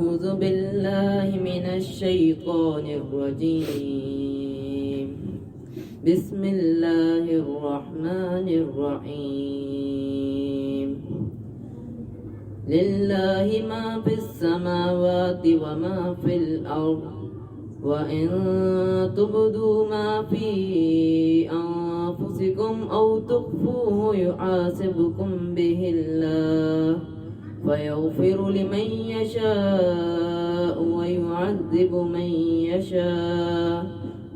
أعوذ بالله من الشيطان الرجيم. بسم الله الرحمن الرحيم. لله ما في السماوات وما في الأرض وإن تبدوا ما في أنفسكم أو تخفوه يحاسبكم به الله فيغفر لمن يشاء ويعذب من يشاء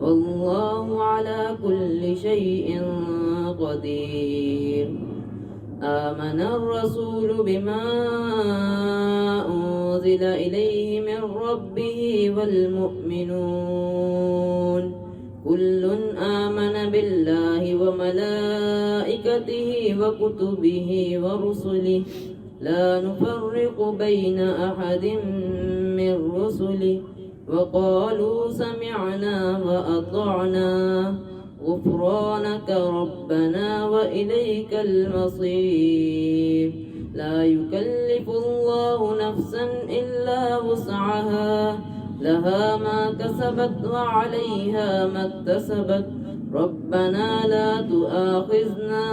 والله على كل شيء قدير. آمن الرسول بما أنزل إليه من ربه والمؤمنون كل آمن بالله وملائكته وكتبه ورسله لا نفرق بين أحد من رسله وقالوا سمعنا وأطعنا غفرانك ربنا وإليك المصير. لا يكلف الله نفسا إلا وسعها لها ما كسبت وعليها ما اكتسبت ربنا لا تؤاخذنا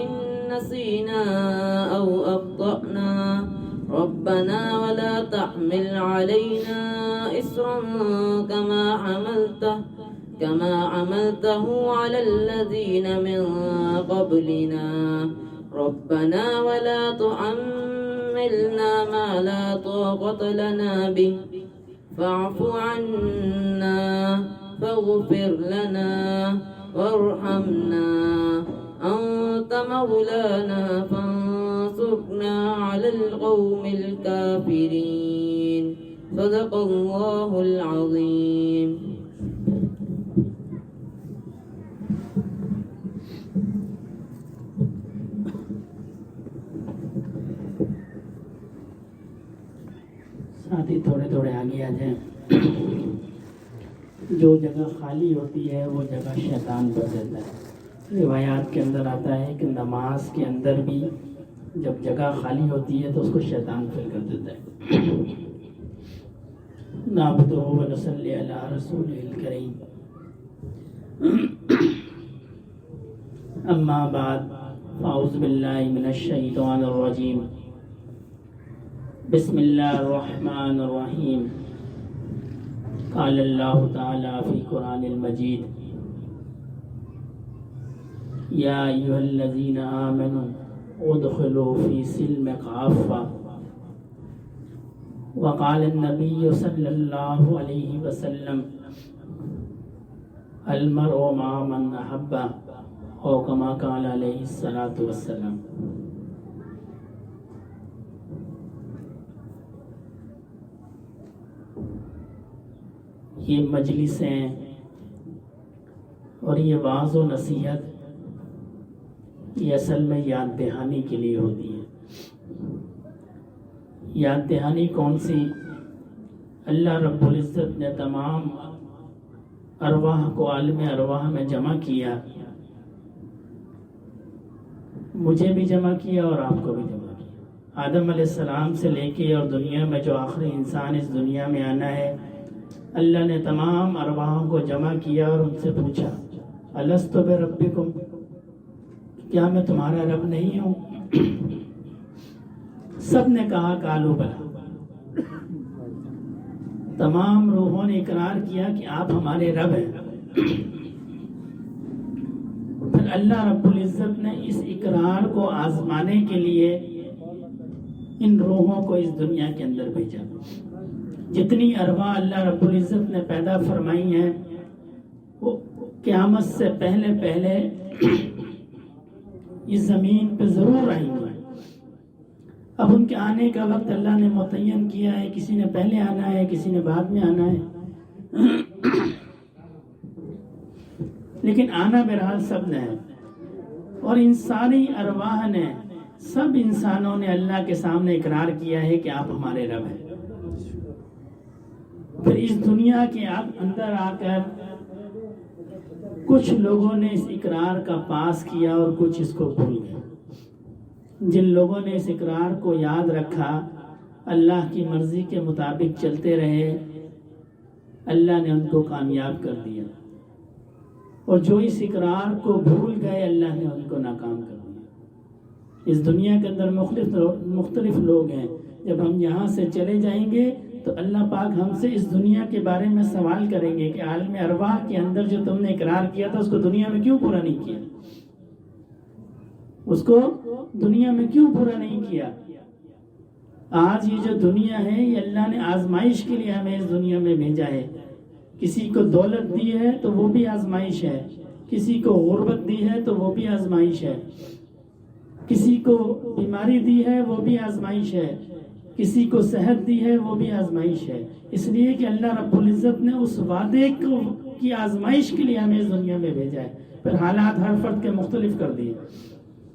إن نسينا أو أخطأنا ربنا ولا تحمل علينا إصرا كما حملته على الذين من قبلنا ربنا ولا تحملنا ما لا طاقة لنا به فاعف عنا فاغفر لنا وارحمنا أنت مولانا فانصرنا على القوم الكافرين. صدق الله العظيم. ساتھی تھوڑے تھوڑے آگے آ جائیں. جو جگہ خالی ہوتی ہے وہ جگہ شیطان بھر دیتا ہے. روایات کے اندر آتا ہے کہ نماز کے اندر بھی جب جگہ خالی ہوتی ہے تو اس کو شیطان فل کر دیتا ہے. نعبدہ و نصلی علی رسول الکریم. اما بعد فاعوذ باللہ من الشیطان الرجیم. بسم اللہ الرحمن الرحیم. قال اللہ تعالی فی قرآن المجید یا ایھا الذین آمنوا ادخلوا فی سلم کافہ. وقال النبی صلی اللہ علیہ وسلم المرء مع من احب او کما قال علیہ الصلاۃ والسلام. یہ مجلسیں اور یہ وعظ و نصیحت یہ اصل میں یاد دہانی کے لیے ہوتی ہے. یاد دہانی کون سی؟ اللہ رب العزت نے تمام ارواح کو عالم ارواح میں جمع کیا. مجھے بھی جمع کیا اور آپ کو بھی جمع کیا. آدم علیہ السلام سے لے کے اور دنیا میں جو آخری انسان اس دنیا میں آنا ہے اللہ نے تمام ارواحوں کو جمع کیا اور ان سے پوچھا الستُ بربکم، کیا میں تمہارا رب نہیں ہوں؟ سب نے کہا قالوا بلی. تمام روحوں نے اقرار کیا کہ آپ ہمارے رب ہیں. پھر اللہ رب العزت نے اس اقرار کو آزمانے کے لیے ان روحوں کو اس دنیا کے اندر بھیجا. جتنی ارواح اللہ رب العزت نے پیدا فرمائی ہیں وہ قیامت سے پہلے اس زمین پہ ضرور آئی ہوئی ہیں. اب ان کے آنے کا وقت اللہ نے متعین کیا ہے. کسی نے پہلے آنا ہے، کسی نے بعد میں آنا ہے، لیکن آنا بہرحال سب نے ہے. اور ان ساری ارواح نے، سب انسانوں نے اللہ کے سامنے اقرار کیا ہے کہ آپ ہمارے رب ہیں. پھر اس دنیا کے اندر آ کر کچھ لوگوں نے اس اقرار کا پاس کیا اور کچھ اس کو بھول گئے. جن لوگوں نے اس اقرار کو یاد رکھا اللہ کی مرضی کے مطابق چلتے رہے، اللہ نے ان کو کامیاب کر دیا، اور جو اس اقرار کو بھول گئے اللہ نے ان کو ناکام کر دیا۔ اس دنیا کے اندر مختلف لوگ ہیں، جب ہم یہاں سے چلے جائیں گے تو اللہ پاک ہم سے اس دنیا کے بارے میں سوال کریں گے کہ عالم ارواح کے اندر جو تم نے اقرار کیا تھا اس کو دنیا میں کیوں پورا نہیں کیا، اس کو دنیا میں کیوں پورا نہیں کیا۔ آج یہ جو دنیا ہے یہ اللہ نے آزمائش کے لیے ہمیں اس دنیا میں بھیجا ہے۔ کسی کو دولت دی ہے تو وہ بھی آزمائش ہے، کسی کو غربت دی ہے تو وہ بھی آزمائش ہے، کسی کو بیماری دی ہے وہ بھی آزمائش ہے، کسی کو صحت دی ہے وہ بھی آزمائش ہے، اس لیے کہ اللہ رب العزت نے اس وعدے کی آزمائش کے لیے ہمیں اس دنیا میں بھیجا ہے، پھر حالات ہر فرد کے مختلف کر دیے،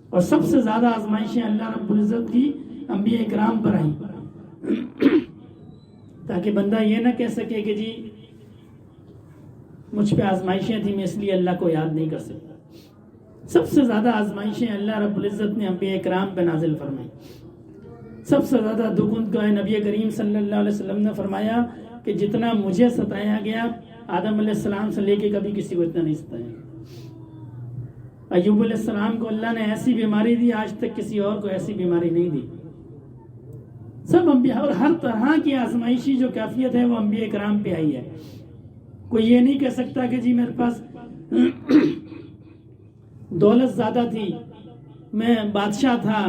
اور سب سے زیادہ آزمائشیں اللہ رب العزت کی انبیاء کرام پر آئیں، تاکہ بندہ یہ نہ کہہ سکے کہ جی مجھ پہ آزمائشیں تھیں میں اس لیے اللہ کو یاد نہیں کر سکتا۔ سب سے زیادہ آزمائشیں اللہ رب العزت نے انبیاء کرام پہ نازل فرمائی۔ سب سے زیادہ دکھ ان کا ہے، نبی کریم صلی اللہ علیہ وسلم نے فرمایا کہ جتنا مجھے ستایا گیا آدم علیہ السلام سے لے کے کبھی کسی کو اتنا نہیں ستایا۔ ایوب علیہ السلام کو اللہ نے ایسی بیماری دی، آج تک کسی اور کو ایسی بیماری نہیں دی۔ سب انبیاء، اور ہر طرح کی آزمائشی جو کیفیت ہے وہ انبیاء کرام پہ آئی ہے۔ کوئی یہ نہیں کہہ سکتا کہ جی میرے پاس دولت زیادہ تھی، میں بادشاہ تھا،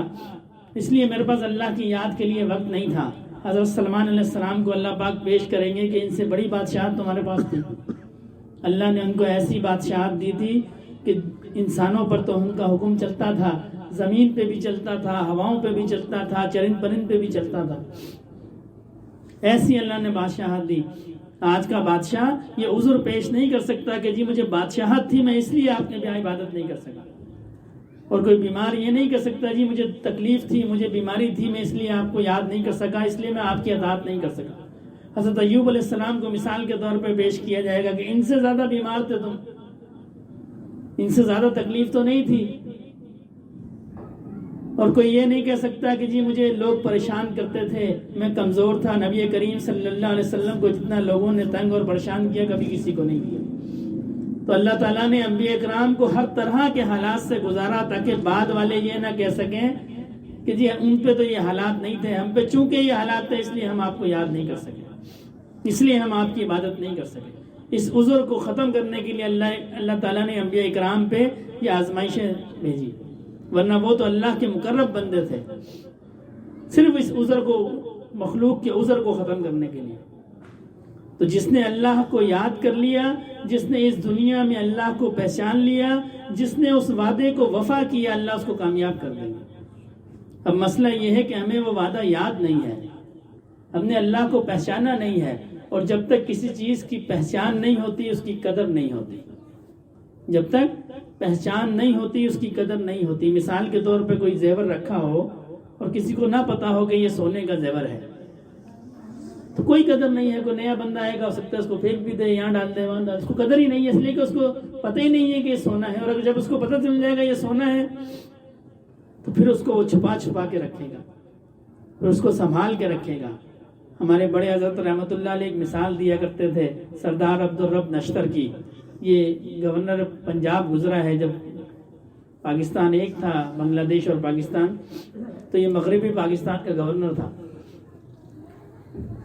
اس لیے میرے پاس اللہ کی یاد کے لیے وقت نہیں تھا۔ حضرت سلمان علیہ السلام کو اللہ پاک پیش کریں گے کہ ان سے بڑی بادشاہت تمہارے پاس تھی۔ اللہ نے ان کو ایسی بادشاہت دی تھی کہ انسانوں پر تو ان کا حکم چلتا تھا، زمین پہ بھی چلتا تھا، ہواؤں پہ بھی چلتا تھا، چرند پرند پہ بھی چلتا تھا، ایسی اللہ نے بادشاہت دی۔ آج کا بادشاہ یہ عذر پیش نہیں کر سکتا کہ جی مجھے بادشاہت تھی میں اس لیے آپ کے یہاں عبادت نہیں کر سکا، اور کوئی بیمار یہ نہیں کہہ سکتا جی مجھے تکلیف تھی، مجھے بیماری تھی، میں اس لیے آپ کو یاد نہیں کر سکا، اس لیے میں آپ کی اطاعت نہیں کر سکا۔ حضرت ایوب علیہ السلام کو مثال کے طور پہ پیش کیا جائے گا کہ ان سے زیادہ بیمار تھے تم، ان سے زیادہ تکلیف تو نہیں تھی، اور کوئی یہ نہیں کہہ سکتا کہ جی مجھے لوگ پریشان کرتے تھے، میں کمزور تھا۔ نبی کریم صلی اللہ علیہ وسلم کو جتنا لوگوں نے تنگ اور پریشان کیا کبھی کسی کو نہیں کیا۔ تو اللہ تعالیٰ نے انبیاء کرام کو ہر طرح کے حالات سے گزارا تاکہ بعد والے یہ نہ کہہ سکیں کہ جی ان پہ تو یہ حالات نہیں تھے، ہم پہ چونکہ یہ حالات تھے اس لیے ہم آپ کو یاد نہیں کر سکے، اس لیے ہم آپ کی عبادت نہیں کر سکے۔ اس عذر کو ختم کرنے کے لیے اللہ تعالیٰ نے انبیاء کرام پہ یہ آزمائشیں بھیجی، ورنہ وہ تو اللہ کے مقرب بندے تھے، صرف اس عذر کو، مخلوق کے عذر کو ختم کرنے کے لیے۔ تو جس نے اللہ کو یاد کر لیا، جس نے اس دنیا میں اللہ کو پہچان لیا، جس نے اس وعدے کو وفا کیا، اللہ اس کو کامیاب کر دے گا۔ اب مسئلہ یہ ہے کہ ہمیں وہ وعدہ یاد نہیں ہے، ہم نے اللہ کو پہچانا نہیں ہے، اور جب تک کسی چیز کی پہچان نہیں ہوتی اس کی قدر نہیں ہوتی، جب تک پہچان نہیں ہوتی اس کی قدر نہیں ہوتی۔ مثال کے طور پہ کوئی زیور رکھا ہو اور کسی کو نہ پتا ہو کہ یہ سونے کا زیور ہے تو کوئی قدر نہیں ہے۔ کوئی نیا بندہ آئے گا، ہو سکتا ہے اس کو پھینک بھی دے، یہاں ڈال دے، وہاں ڈال، اس کو قدر ہی نہیں ہے، اس لیے کہ اس کو پتہ ہی نہیں ہے کہ یہ سونا ہے، اور اگر جب اس کو پتہ چل جائے گا یہ سونا ہے تو پھر اس کو وہ چھپا چھپا کے رکھے گا، پھر اس کو سنبھال کے رکھے گا۔ ہمارے بڑے حضرت رحمۃ اللہ علیہ ایک مثال دیا کرتے تھے سردار عبدالرب نشتر کی۔ یہ گورنر پنجاب گزرا ہے جب پاکستان ایک تھا، بنگلہ دیش اور پاکستان، تو یہ مغربی پاکستان کا گورنر تھا۔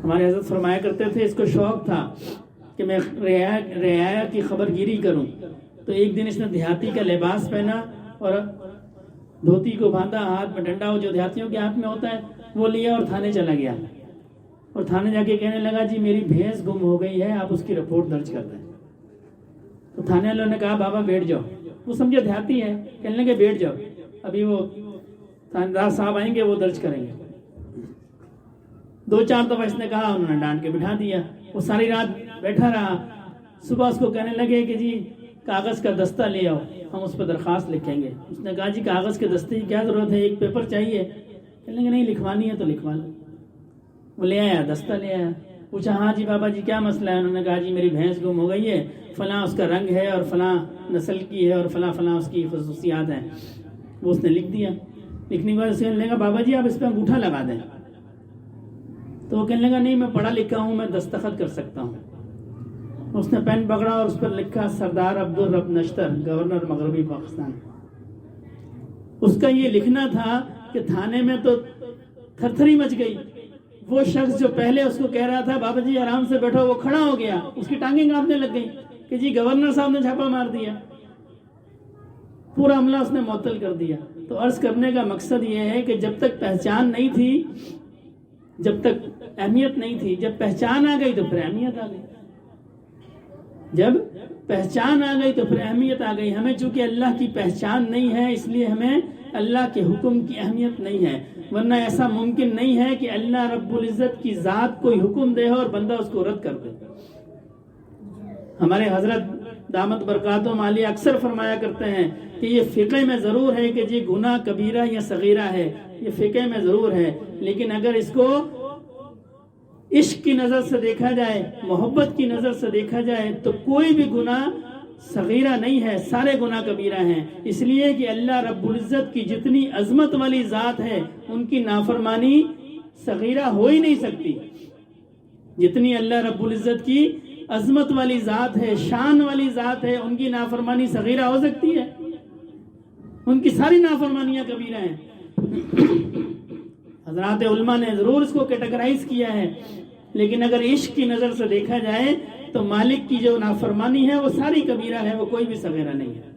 ہمارے حضرت فرمایا کرتے تھے اس کو شوق تھا کہ میں رعایا کی خبر گیری کروں، تو ایک دن اس نے دیہاتی کا لباس پہنا اور دھوتی کو باندھا، ہاتھ میں ڈنڈا ہو جو دیہاتیوں کے ہاتھ میں ہوتا ہے وہ لیا اور تھانے چلا گیا، اور تھانے جا کے کہنے لگا جی میری بھینس گم ہو گئی ہے، آپ اس کی رپورٹ درج کر دیں۔ تو تھانے والوں نے کہا بابا بیٹھ جاؤ، وہ سمجھے دیہاتی ہے، کہنے لگے بیٹھ جاؤ، ابھی وہ تھاندار صاحب آئیں گے وہ درج کریں گے۔ 2-4 دفعہ اس نے کہا، انہوں نے ڈانٹ کے بٹھا دیا، وہ ساری رات بیٹھا رہا۔ صبح اس کو کہنے لگے کہ جی کاغذ کا دستہ لے آؤ، ہم اس پہ درخواست لکھیں گے۔ اس نے کہا جی کاغذ کے دستے کی کیا ضرورت ہے، ایک پیپر چاہیے۔ کہنے لگے نہیں لکھوانی ہے تو لکھوا لو۔ وہ لے آیا، دستہ لے آیا، پوچھا ہاں جی بابا جی کیا مسئلہ ہے؟ انہوں نے کہا جی میری بھینس گم ہو گئی ہے، فلاں اس کا رنگ ہے اور فلاں نسل کی ہے اور فلاں فلاں اس کی خصوصیات ہیں۔ وہ اس نے لکھ دیا۔ لکھنے کے بعد اسے کہنے لگا بابا جی آپ اس پہ انگوٹھا لگا دیں۔ تو وہ کہنے لگا نہیں میں پڑھا لکھا ہوں، میں دستخط کر سکتا ہوں. اس نے پین پکڑا اور اس پر لکھا سردار عبدالرب نشتر، گورنر مغربی پاکستان. اس کا یہ لکھنا تھا کہ تھانے میں تو تھر تھری مچ گئی. وہ شخص جو پہلے اس کو کہہ رہا تھا بابا جی آرام سے بیٹھو، وہ کھڑا ہو گیا، اس کی ٹانگیں کانپنے لگ گئی کہ جی گورنر صاحب نے چھاپا مار دیا. پورا عملہ اس نے معطل کر دیا. تو عرض کرنے کا مقصد یہ ہے کہ جب تک پہچان نہیں تھی، جب تک اہمیت نہیں تھی، جب پہچان آ گئی تو پھر اہمیت آ گئی. جب پہچان آ گئی تو پھر اہمیت آ گئی. ہمیں چونکہ اللہ کی پہچان نہیں ہے اس لیے ہمیں اللہ کے حکم کی اہمیت نہیں ہے، ورنہ ایسا ممکن نہیں ہے کہ اللہ رب العزت کی ذات کوئی حکم دے اور بندہ اس کو رد کر دے. ہمارے حضرت دامت برکاتہم عالیہ اکثر فرمایا کرتے ہیں کہ یہ فقہ میں ضرور ہے کہ یہ گناہ کبیرہ یا صغیرہ ہے، یہ فقہ میں ضرور ہے، لیکن اگر اس کو عشق کی نظر سے دیکھا جائے، محبت کی نظر سے دیکھا جائے تو کوئی بھی گناہ صغیرہ نہیں ہے، سارے گناہ کبیرہ ہیں. اس لیے کہ اللہ رب العزت کی جتنی عظمت والی ذات ہے ان کی نافرمانی صغیرہ ہو ہی نہیں سکتی. جتنی اللہ رب العزت کی عظمت والی ذات ہے، شان والی ذات ہے، ان کی نافرمانی صغیرہ ہو سکتی ہے؟ ان کی ساری نافرمانیاں کبیرہ ہیں. حضرات علماء نے ضرور اس کو کیٹیگرائز کیا ہے، لیکن اگر عشق کی نظر سے دیکھا جائے تو مالک کی جو نافرمانی ہے وہ ساری کبیرہ ہے، وہ کوئی بھی صغیرہ نہیں ہے،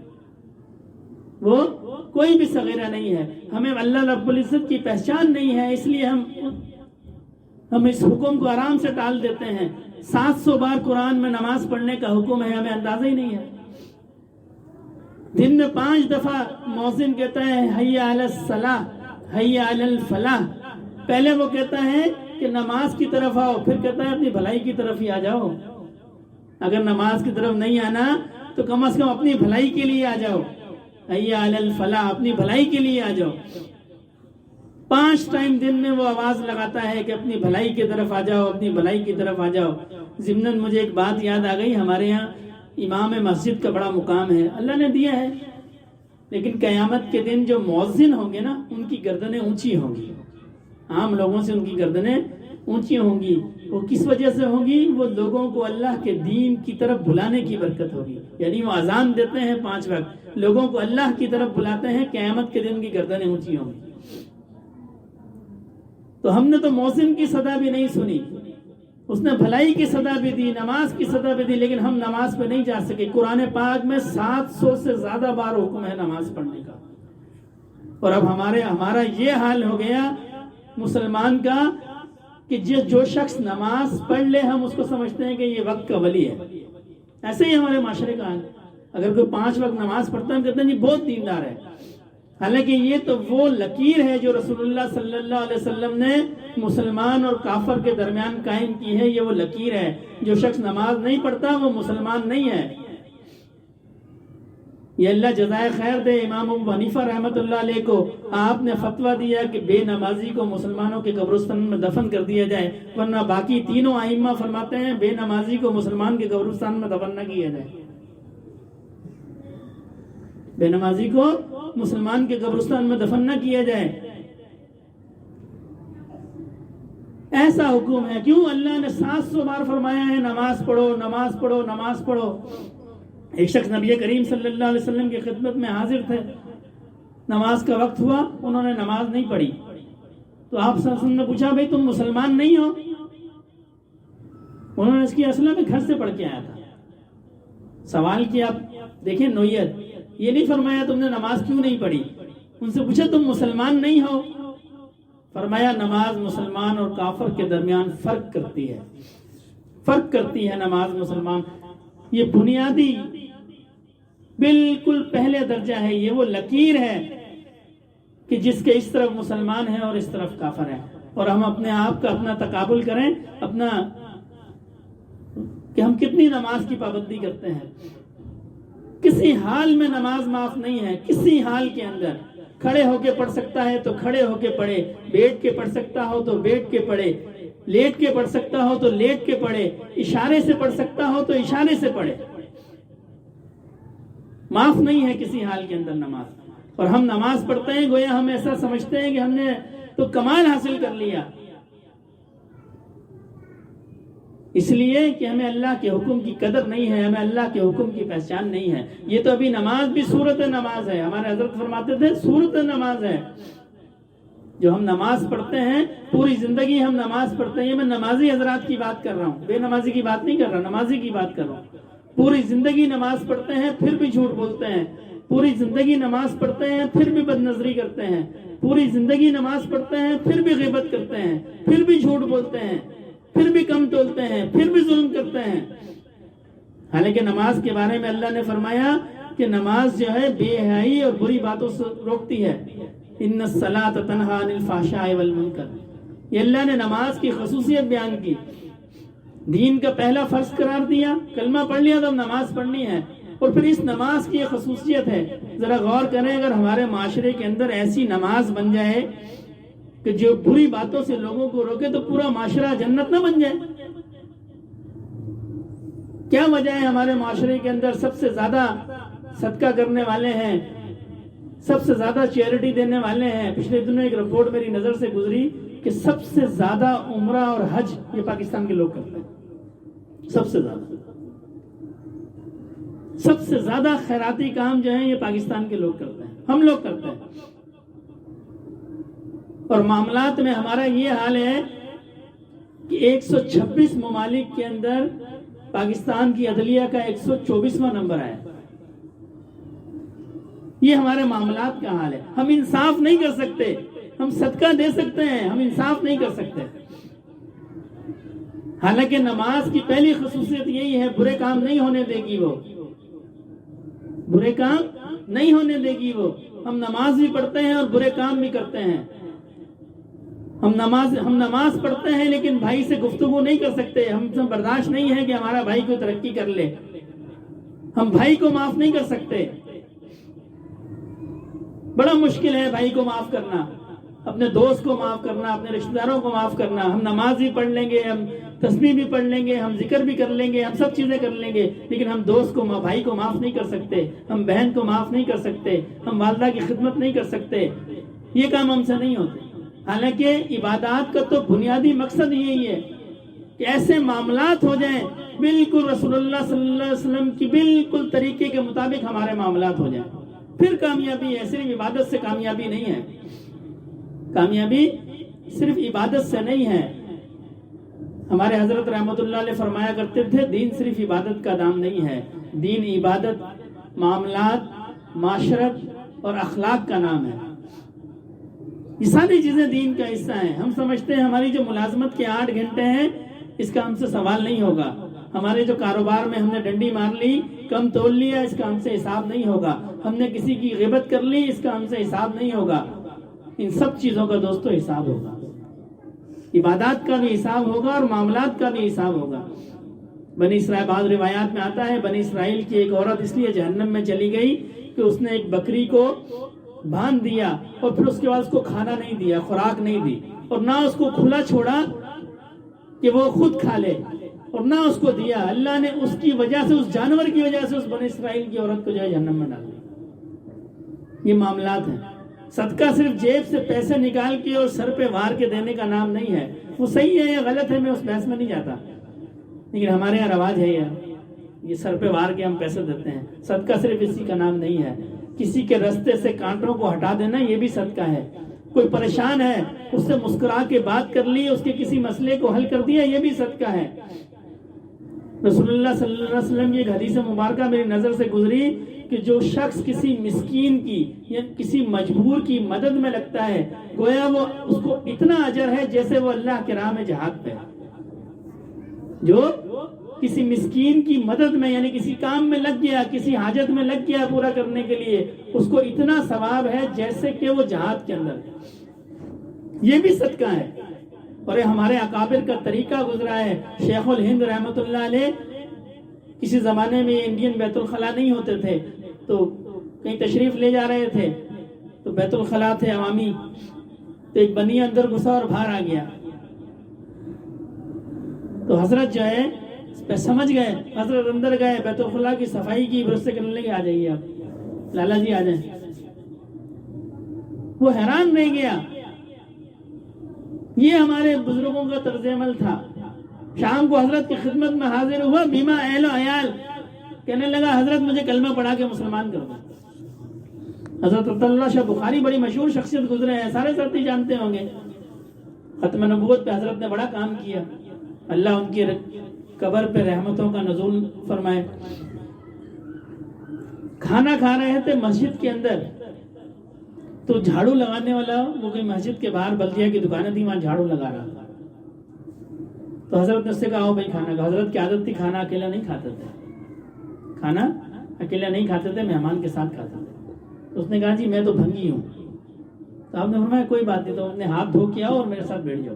وہ کوئی بھی صغیرہ نہیں ہے. ہمیں اللہ رب العزت کی پہچان نہیں ہے، اس لیے ہم اس حکم کو آرام سے ٹال دیتے ہیں. 700 بار قرآن میں نماز پڑھنے کا حکم ہے، ہمیں اندازہ ہی نہیں ہے. دن میں 5 دفعہ مؤذن کہتا ہے حی علی الصلاۃ، حی علی الفلاح. پہلے وہ کہتا ہے کہ نماز کی طرف آؤ، پھر کہتا ہے اپنی بھلائی کی طرف ہی آ جاؤ. اگر نماز کی طرف نہیں آنا تو کم از کم اپنی بھلائی کے لیے آ جاؤ. حی علی الفلاح، اپنی بھلائی کے لیے آ جاؤ. 5 ٹائم دن میں وہ آواز لگاتا ہے کہ اپنی بھلائی کی طرف آ جاؤ، اپنی بھلائی کی طرف آ جاؤ. ضمناً مجھے ایک بات یاد آ گئی، ہمارے یہاں امام مسجد کا بڑا مقام ہے، اللہ نے دیا ہے، لیکن قیامت کے دن جو مؤذن ہوں گے نا ان کی گردنیں اونچی ہوں گی، عام لوگوں سے ان کی گردنیں اونچی ہوں گی. وہ کس وجہ سے ہوں گی؟ وہ لوگوں کو اللہ کے دین کی طرف بلانے کی برکت ہوگی. یعنی وہ اذان دیتے ہیں 5 وقت، لوگوں کو اللہ کی طرف بلاتے ہیں، قیامت کے دن کی گردنیں اونچی ہوں گی. تو ہم نے تو مؤذن کی صدا بھی نہیں سنی، اس نے بھلائی کی صدا بھی دی، نماز کی صدا بھی دی، لیکن ہم نماز پہ نہیں جا سکے. قرآن پاک میں 700 سے زیادہ بار حکم ہے نماز پڑھنے کا. اور اب ہمارا یہ حال ہو گیا مسلمان کا کہ جو شخص نماز پڑھ لے ہم اس کو سمجھتے ہیں کہ یہ وقت کا ولی ہے. ایسے ہی ہمارے معاشرے کا حال. اگر کوئی 5 وقت نماز پڑھتا ہے ہم کہتے ہیں جی بہت دیندار ہے، حالانکہ یہ تو وہ لکیر ہے جو رسول اللہ صلی اللہ علیہ وسلم نے مسلمان اور کافر کے درمیان قائم کی ہے. یہ وہ لکیر ہے. جو شخص نماز نہیں پڑھتا وہ مسلمان نہیں ہے. یہ اللہ جزائے خیر دے امام ابو حنیفہ رحمۃ اللہ علیہ کو، آپ نے فتویٰ دیا کہ بے نمازی کو مسلمانوں کے قبرستان میں دفن کر دیا جائے، ورنہ باقی تینوں ائمہ فرماتے ہیں بے نمازی کو مسلمان کے قبرستان میں دفن نہ کیا جائے. بے نمازی کو مسلمان کے قبرستان میں دفن نہ کیا جائے. ایسا حکم ہے. کیوں؟ اللہ نے 700 بار فرمایا ہے نماز پڑھو، نماز پڑھو، نماز پڑھو. ایک شخص نبی کریم صلی اللہ علیہ وسلم کی خدمت میں حاضر تھے، نماز کا وقت ہوا، انہوں نے نماز نہیں پڑھی. تو آپ صلی اللہ علیہ وسلم نے پوچھا بھئی تم مسلمان نہیں ہو؟ انہوں نے اس کی اصل میں گھر سے پڑھ کے آیا تھا. سوال کیا، دیکھیں نوعیت، یہ نہیں فرمایا تم نے نماز کیوں نہیں پڑھی. ان سے پوچھا تم مسلمان نہیں ہو؟ فرمایا نماز مسلمان اور کافر کے درمیان فرق کرتی ہے، فرق کرتی ہے نماز مسلمان. یہ بنیادی بالکل پہلے درجہ ہے. یہ وہ لکیر ہے کہ جس کے اس طرف مسلمان ہیں اور اس طرف کافر ہیں. اور ہم اپنے آپ کا اپنا تقابل کریں، اپنا کہ ہم کتنی نماز کی پابندی کرتے ہیں. کسی حال میں نماز معاف نہیں ہے، کسی حال کے اندر. کھڑے ہو کے پڑھ سکتا ہے تو کھڑے ہو کے پڑھے، بیٹھ کے پڑھ سکتا ہو تو بیٹھ کے پڑھے، لیٹ کے پڑھ سکتا ہو تو لیٹ کے پڑھے، اشارے سے پڑھ سکتا ہو تو اشارے سے پڑھے. معاف نہیں ہے کسی حال کے اندر نماز. اور ہم نماز پڑھتے ہیں گویا ہم ایسا سمجھتے ہیں کہ ہم نے تو کمال حاصل کر لیا. اس لیے کہ ہمیں اللہ کے حکم کی قدر نہیں ہے، ہمیں اللہ کے حکم کی پہچان نہیں ہے. یہ تو ابھی نماز بھی صورت نماز ہے. ہمارے حضرت فرماتے تھے صورت نماز ہے. جو ہم نماز پڑھتے ہیں پوری زندگی ہم نماز پڑھتے ہیں. یہ میں نمازی حضرات کی بات کر رہا ہوں، بے نمازی کی بات نہیں کر رہا، نمازی کی بات کر رہا ہوں. پوری زندگی نماز پڑھتے ہیں پھر بھی جھوٹ بولتے ہیں. پوری زندگی نماز پڑھتے ہیں پھر بھی بد نظری کرتے ہیں. پوری زندگی نماز پڑھتے ہیں پھر بھی غیبت کرتے ہیں، پھر بھی جھوٹ بولتے ہیں، پھر بھی کم تولتے ہیں، پھر بھی ظلم کرتے ہیں. حالانکہ نماز کے بارے میں اللہ نے فرمایا کہ نماز جو ہے بے حیائی اور بری باتوں سے روکتی ہے. ان الصلاۃ تنہی عن الفحشاء والمنکر. یہ اللہ نے نماز کی خصوصیت بیان کی. دین کا پہلا فرض قرار دیا، کلمہ پڑھ لیا تو اب نماز پڑھنی ہے. اور پھر اس نماز کی ایک خصوصیت ہے، ذرا غور کریں، اگر ہمارے معاشرے کے اندر ایسی نماز بن جائے کہ جو بری باتوں سے لوگوں کو روکے تو پورا معاشرہ جنت نہ بن جائے. کیا وجہ ہے ہمارے معاشرے کے اندر سب سے زیادہ صدقہ کرنے والے ہیں، سب سے زیادہ چیریٹی دینے والے ہیں؟ پچھلے دنوں ایک رپورٹ میری نظر سے گزری کہ سب سے زیادہ عمرہ اور حج یہ پاکستان کے لوگ کرتے ہیں. سب سے زیادہ خیراتی کام جو ہیں یہ پاکستان کے لوگ کرتے ہیں، ہم لوگ کرتے ہیں. اور معاملات میں ہمارا یہ حال ہے کہ 126 ممالک کے اندر پاکستان کی عدلیہ کا 124واں نمبر ہے. یہ ہمارے معاملات کا حال ہے. ہم انصاف نہیں کر سکتے. ہم صدقہ دے سکتے ہیں، ہم انصاف نہیں کر سکتے. حالانکہ نماز کی پہلی خصوصیت یہی ہے، برے کام نہیں ہونے دے گی وہ، برے کام نہیں ہونے دے گی وہ. ہم نماز بھی پڑھتے ہیں اور برے کام بھی کرتے ہیں. ہم نماز پڑھتے ہیں لیکن بھائی سے گفتگو نہیں کر سکتے. ہم سے برداشت نہیں ہے کہ ہمارا بھائی کوئی ترقی کر لے. ہم بھائی کو معاف نہیں کر سکتے. بڑا مشکل ہے بھائی کو معاف کرنا، اپنے دوست کو معاف کرنا، اپنے رشتہ داروں کو معاف کرنا. ہم نماز بھی پڑھ لیں گے، ہم تسبیح بھی پڑھ لیں گے، ہم ذکر بھی کر لیں گے، ہم سب چیزیں کر لیں گے، لیکن ہم دوست کو، بھائی کو معاف نہیں کر سکتے. ہم بہن کو معاف نہیں کر سکتے. ہم والدہ کی خدمت نہیں کر سکتے. یہ کام ہم سے نہیں ہوتے. حالانکہ عبادات کا تو بنیادی مقصد یہی ہے کہ ایسے معاملات ہو جائیں بالکل رسول اللہ صلی اللہ علیہ وسلم کی بالکل طریقے کے مطابق ہمارے معاملات ہو جائیں، پھر کامیابی ہے. صرف عبادت سے کامیابی نہیں ہے. کامیابی صرف عبادت سے نہیں ہے. ہمارے حضرت رحمت اللہ علیہ فرمایا کرتے تھے دین صرف عبادت کا نام نہیں ہے، دین عبادت، معاملات، معاشرت اور اخلاق کا نام ہے. یہ ساری چیزیں دین کا حصہ ہیں. ہم سمجھتے ہیں ہماری جو ملازمت کے 8 گھنٹے ہیں اس کا ہم سے سوال نہیں ہوگا. ہمارے جو کاروبار میں ہم نے ڈنڈی مار لی، کم تول لیا، اس کا ہم سے حساب نہیں ہوگا. ہم نے کسی کی غیبت کر لی، اس کا ہم سے حساب نہیں ہوگا. ان سب چیزوں کا دوستو حساب ہوگا. عبادات کا بھی حساب ہوگا اور معاملات کا بھی حساب ہوگا. بنی اسرائیل، بعض روایات میں آتا ہے بنی اسرائیل کی ایک عورت اس لیے جہنم میں چلی گئی کہ اس نے ایک بکری کو باندھ دیا اور پھر اس کے بعد اس کو کھانا نہیں دیا، خوراک نہیں دی، اور نہ اس کو کھلا چھوڑا کہ وہ خود کھا لے، اور نہ اس کو دیا. اللہ نے اس کی وجہ سے، اس جانور کی وجہ سے اس بنی اسرائیل کی عورت کو جو ہے جہنم میں ڈال دیا. یہ معاملات ہیں. صدقہ صرف جیب سے پیسے نکال کے اور سر پہ وار کے دینے کا نام نہیں ہے. وہ صحیح ہے یا غلط ہے میں اس بحث میں نہیں جاتا، لیکن ہمارے یہاں رواج ہے یہ سر پہ وار کے ہم پیسے دیتے ہیں. صدقہ صرف اسی کا نام نہیں ہے. کسی کے راستے سے کانٹوں کو ہٹا دینا یہ بھی صدقہ ہے. کوئی پریشان ہے اس سے مسکرا کے بات کر لی، اس کے کسی مسئلے کو حل کر دیا، یہ بھی صدقہ ہے. رسول اللہ صلی اللہ علیہ وسلم کی ایک حدیث مبارکہ میری نظر سے گزری کہ جو شخص کسی مسکین کی یا کسی مجبور کی مدد میں لگتا ہے گویا وہ اس کو اتنا اجر ہے جیسے وہ اللہ کے راہ میں جہاد پہ. جو کسی مسکین کی مدد میں یعنی کسی کام میں لگ گیا، کسی حاجت میں لگ گیا پورا کرنے کے لیے، اس کو اتنا ثواب ہے جیسے کہ وہ جہاد کے اندر. یہ بھی صدقہ ہے. اور ہمارے اکابر کا طریقہ گزرا ہے. شیخ الہند رحمت اللہ علیہ کسی زمانے میں انڈین بیت الخلا نہیں ہوتے تھے تو کہیں تشریف لے جا رہے تھے تو بیت الخلا تھے عوامی، تو ایک بنی اندر گھسا اور باہر آ گیا. تو حضرت جو ہے سمجھ گئے، حضرت اندر گئے، بیت الخلا کی صفائی کی، برس سے کرنے لگے، آ جائیے آپ لالا جی آ جائیں. وہ حیران رہ گیا. یہ ہمارے بزرگوں کا طرز عمل تھا. شام کو حضرت کی خدمت میں حاضر ہوا، بیما اہل و عیال، کہنے لگا حضرت مجھے کلمہ پڑھا کے مسلمان کر دو۔ حضرت عبداللہ شاہ بخاری بڑی مشہور شخصیت گزرے ہیں، سارے ساتھی جانتے ہوں گے۔ ختم نبوت پہ حضرت نے بڑا کام کیا، اللہ ان کی قبر پہ رحمتوں کا نزول فرمائے۔ کھانا کھا رہے تھے مسجد کے اندر، تو جھاڑو لگانے والا، وہ کوئی مسجد کے باہر بلدیہ کی دکانیں تھی، وہاں جھاڑو لگا رہا تھا۔ تو حضرت نے اس سے کہا آؤ بھائی کھانا کھا۔ حضرت کی عادت تھی کھانا اکیلا نہیں کھاتے تھے، کھانا اکیلا نہیں کھاتے تھے، مہمان کے ساتھ کھاتے تھے۔ تو اس نے کہا جی میں تو بھنگی ہوں۔ تو آپ نے فرمایا کوئی بات نہیں، تو اپنے ہاتھ دھو کے آؤ اور میرے ساتھ بیٹھ جاؤ۔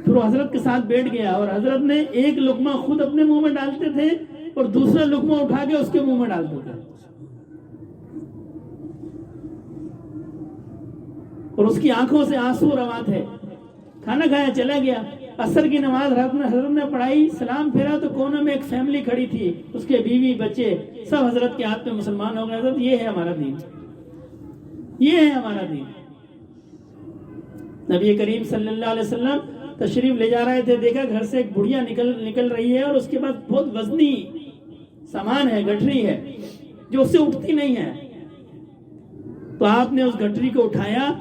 پھر وہ حضرت کے ساتھ بیٹھ گیا، اور حضرت نے ایک لقمہ خود اپنے منہ میں ڈالتے تھے اور دوسرا لقمہ اٹھا کے اس کے منہ میں ڈالتے تھے، اور اس کی آنکھوں سے آنسو رواں تھے۔ کھانا کھایا چلا گیا، عصر کی نماز حضرت نے پڑھائی، سلام پھیرا تو کونے میں ایک فیملی کھڑی تھی، اس کے بیوی بچے سب حضرت کے ہاتھ میں مسلمان ہو گئے۔ حضرت یہ ہے ہمارا دین، یہ ہے ہمارا دین۔ نبی کریم صلی اللہ علیہ وسلم تشریف لے جا رہے تھے، دیکھا گھر سے ایک بڑھیا نکل رہی ہے، اور اس کے بعد بہت وزنی سامان ہے، گٹھری ہے جو اس سے اٹھتی نہیں ہے۔ تو آپ نے اس گٹھری کو اٹھایا،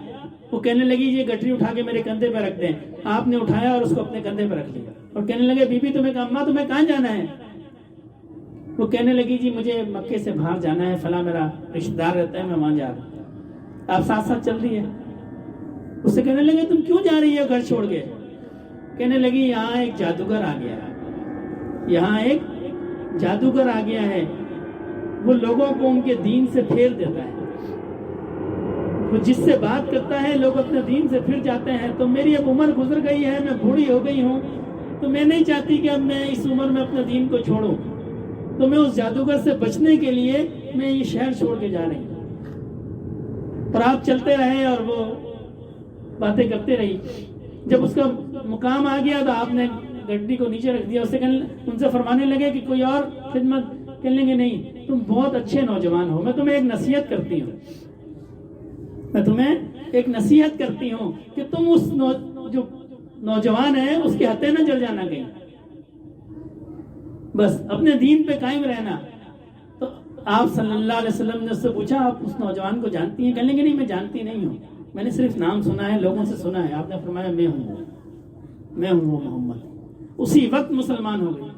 وہ کہنے لگی یہ گٹھری اٹھا کے میرے کندھے پہ رکھ دیں۔ آپ نے اٹھایا اور اس کو اپنے کندھے پہ رکھ لیا، اور کہنے لگے بی بی تمہیں اماں تمہیں کہاں جانا ہے؟ وہ کہنے لگی جی مجھے مکے سے باہر جانا ہے، فلاں میرا رشتہ دار رہتا ہے، میں وہاں جا رہا ہوں۔ آپ ساتھ ساتھ چل رہی ہے۔ اس سے کہنے لگے تم کیوں جا رہی ہے گھر چھوڑ کے؟ کہنے لگی یہاں ایک جادوگر آ گیا ہے، یہاں ایک جادوگر آ گیا ہے، وہ لوگوں کو ان کے دین سے پھیر دیتا ہے، وہ جس سے بات کرتا ہے لوگ اپنے دین سے پھر جاتے ہیں۔ تو میری اب عمر گزر گئی ہے، میں بوڑھی ہو گئی ہوں، تو میں نہیں چاہتی کہ اب میں اس عمر میں اپنے دین کو چھوڑوں، تو میں اس جادوگر سے بچنے کے لیے میں یہ شہر چھوڑ کے جا رہی ہوں۔ اور آپ چلتے رہے اور وہ باتیں کرتے رہی۔ جب اس کا مقام آ گیا تو آپ نے گڈی کو نیچے رکھ دیا، ان سے فرمانے لگے کہ کوئی اور خدمت؟ کہنے لگے نہیں، تم بہت اچھے نوجوان ہو، میں تمہیں ایک نصیحت کرتی ہوں، میں تمہیں ایک نصیحت کرتی ہوں کہ تم اس جو نوجوان ہے اس کے ہتھے نہ جل جانا کہیں، بس اپنے دین پہ قائم رہنا۔ تو آپ صلی اللہ علیہ وسلم نے اس سے پوچھا آپ اس نوجوان کو جانتی ہیں؟ کہنے لگے نہیں میں جانتی نہیں ہوں، میں نے صرف نام سنا ہے، لوگوں سے سنا ہے۔ آپ نے فرمایا میں ہوں وہ محمد۔ اسی وقت مسلمان ہو گئی۔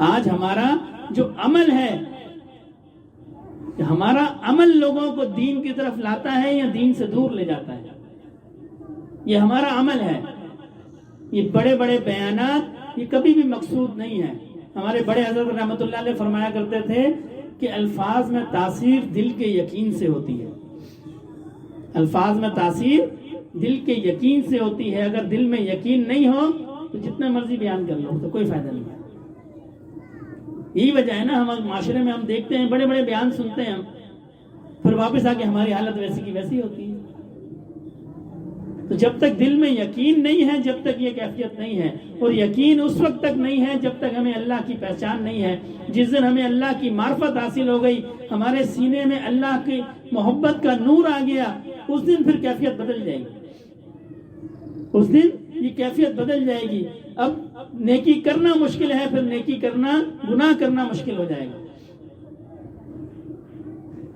آج ہمارا جو عمل ہے، ہمارا عمل لوگوں کو دین کی طرف لاتا ہے یا دین سے دور لے جاتا ہے، یہ ہمارا عمل ہے۔ یہ بڑے بڑے بیانات یہ کبھی بھی مقصود نہیں ہے۔ ہمارے بڑے حضرت رحمۃ اللہ علیہ فرمایا کرتے تھے کہ الفاظ میں تاثیر دل کے یقین سے ہوتی ہے، الفاظ میں تاثیر دل کے یقین سے ہوتی ہے۔ اگر دل میں یقین نہیں ہو تو جتنا مرضی بیان کر لو تو کوئی فائدہ نہیں ہے۔ یہی وجہ ہے نا، ہم معاشرے میں ہم دیکھتے ہیں بڑے بڑے بیان سنتے ہیں، پھر واپس آ کے ہماری حالت ویسی کی ویسی ہوتی ہے۔ تو جب تک دل میں یقین نہیں ہے، جب تک یہ کیفیت نہیں ہے، اور یقین اس وقت تک نہیں ہے جب تک ہمیں اللہ کی پہچان نہیں ہے۔ جس دن ہمیں اللہ کی معرفت حاصل ہو گئی، ہمارے سینے میں اللہ کی محبت کا نور آ گیا، اس دن پھر کیفیت بدل جائے گی، اس دن یہ کیفیت بدل جائے گی۔ اب نیکی کرنا مشکل ہے، پھر نیکی کرنا، گناہ کرنا مشکل ہو جائے گا۔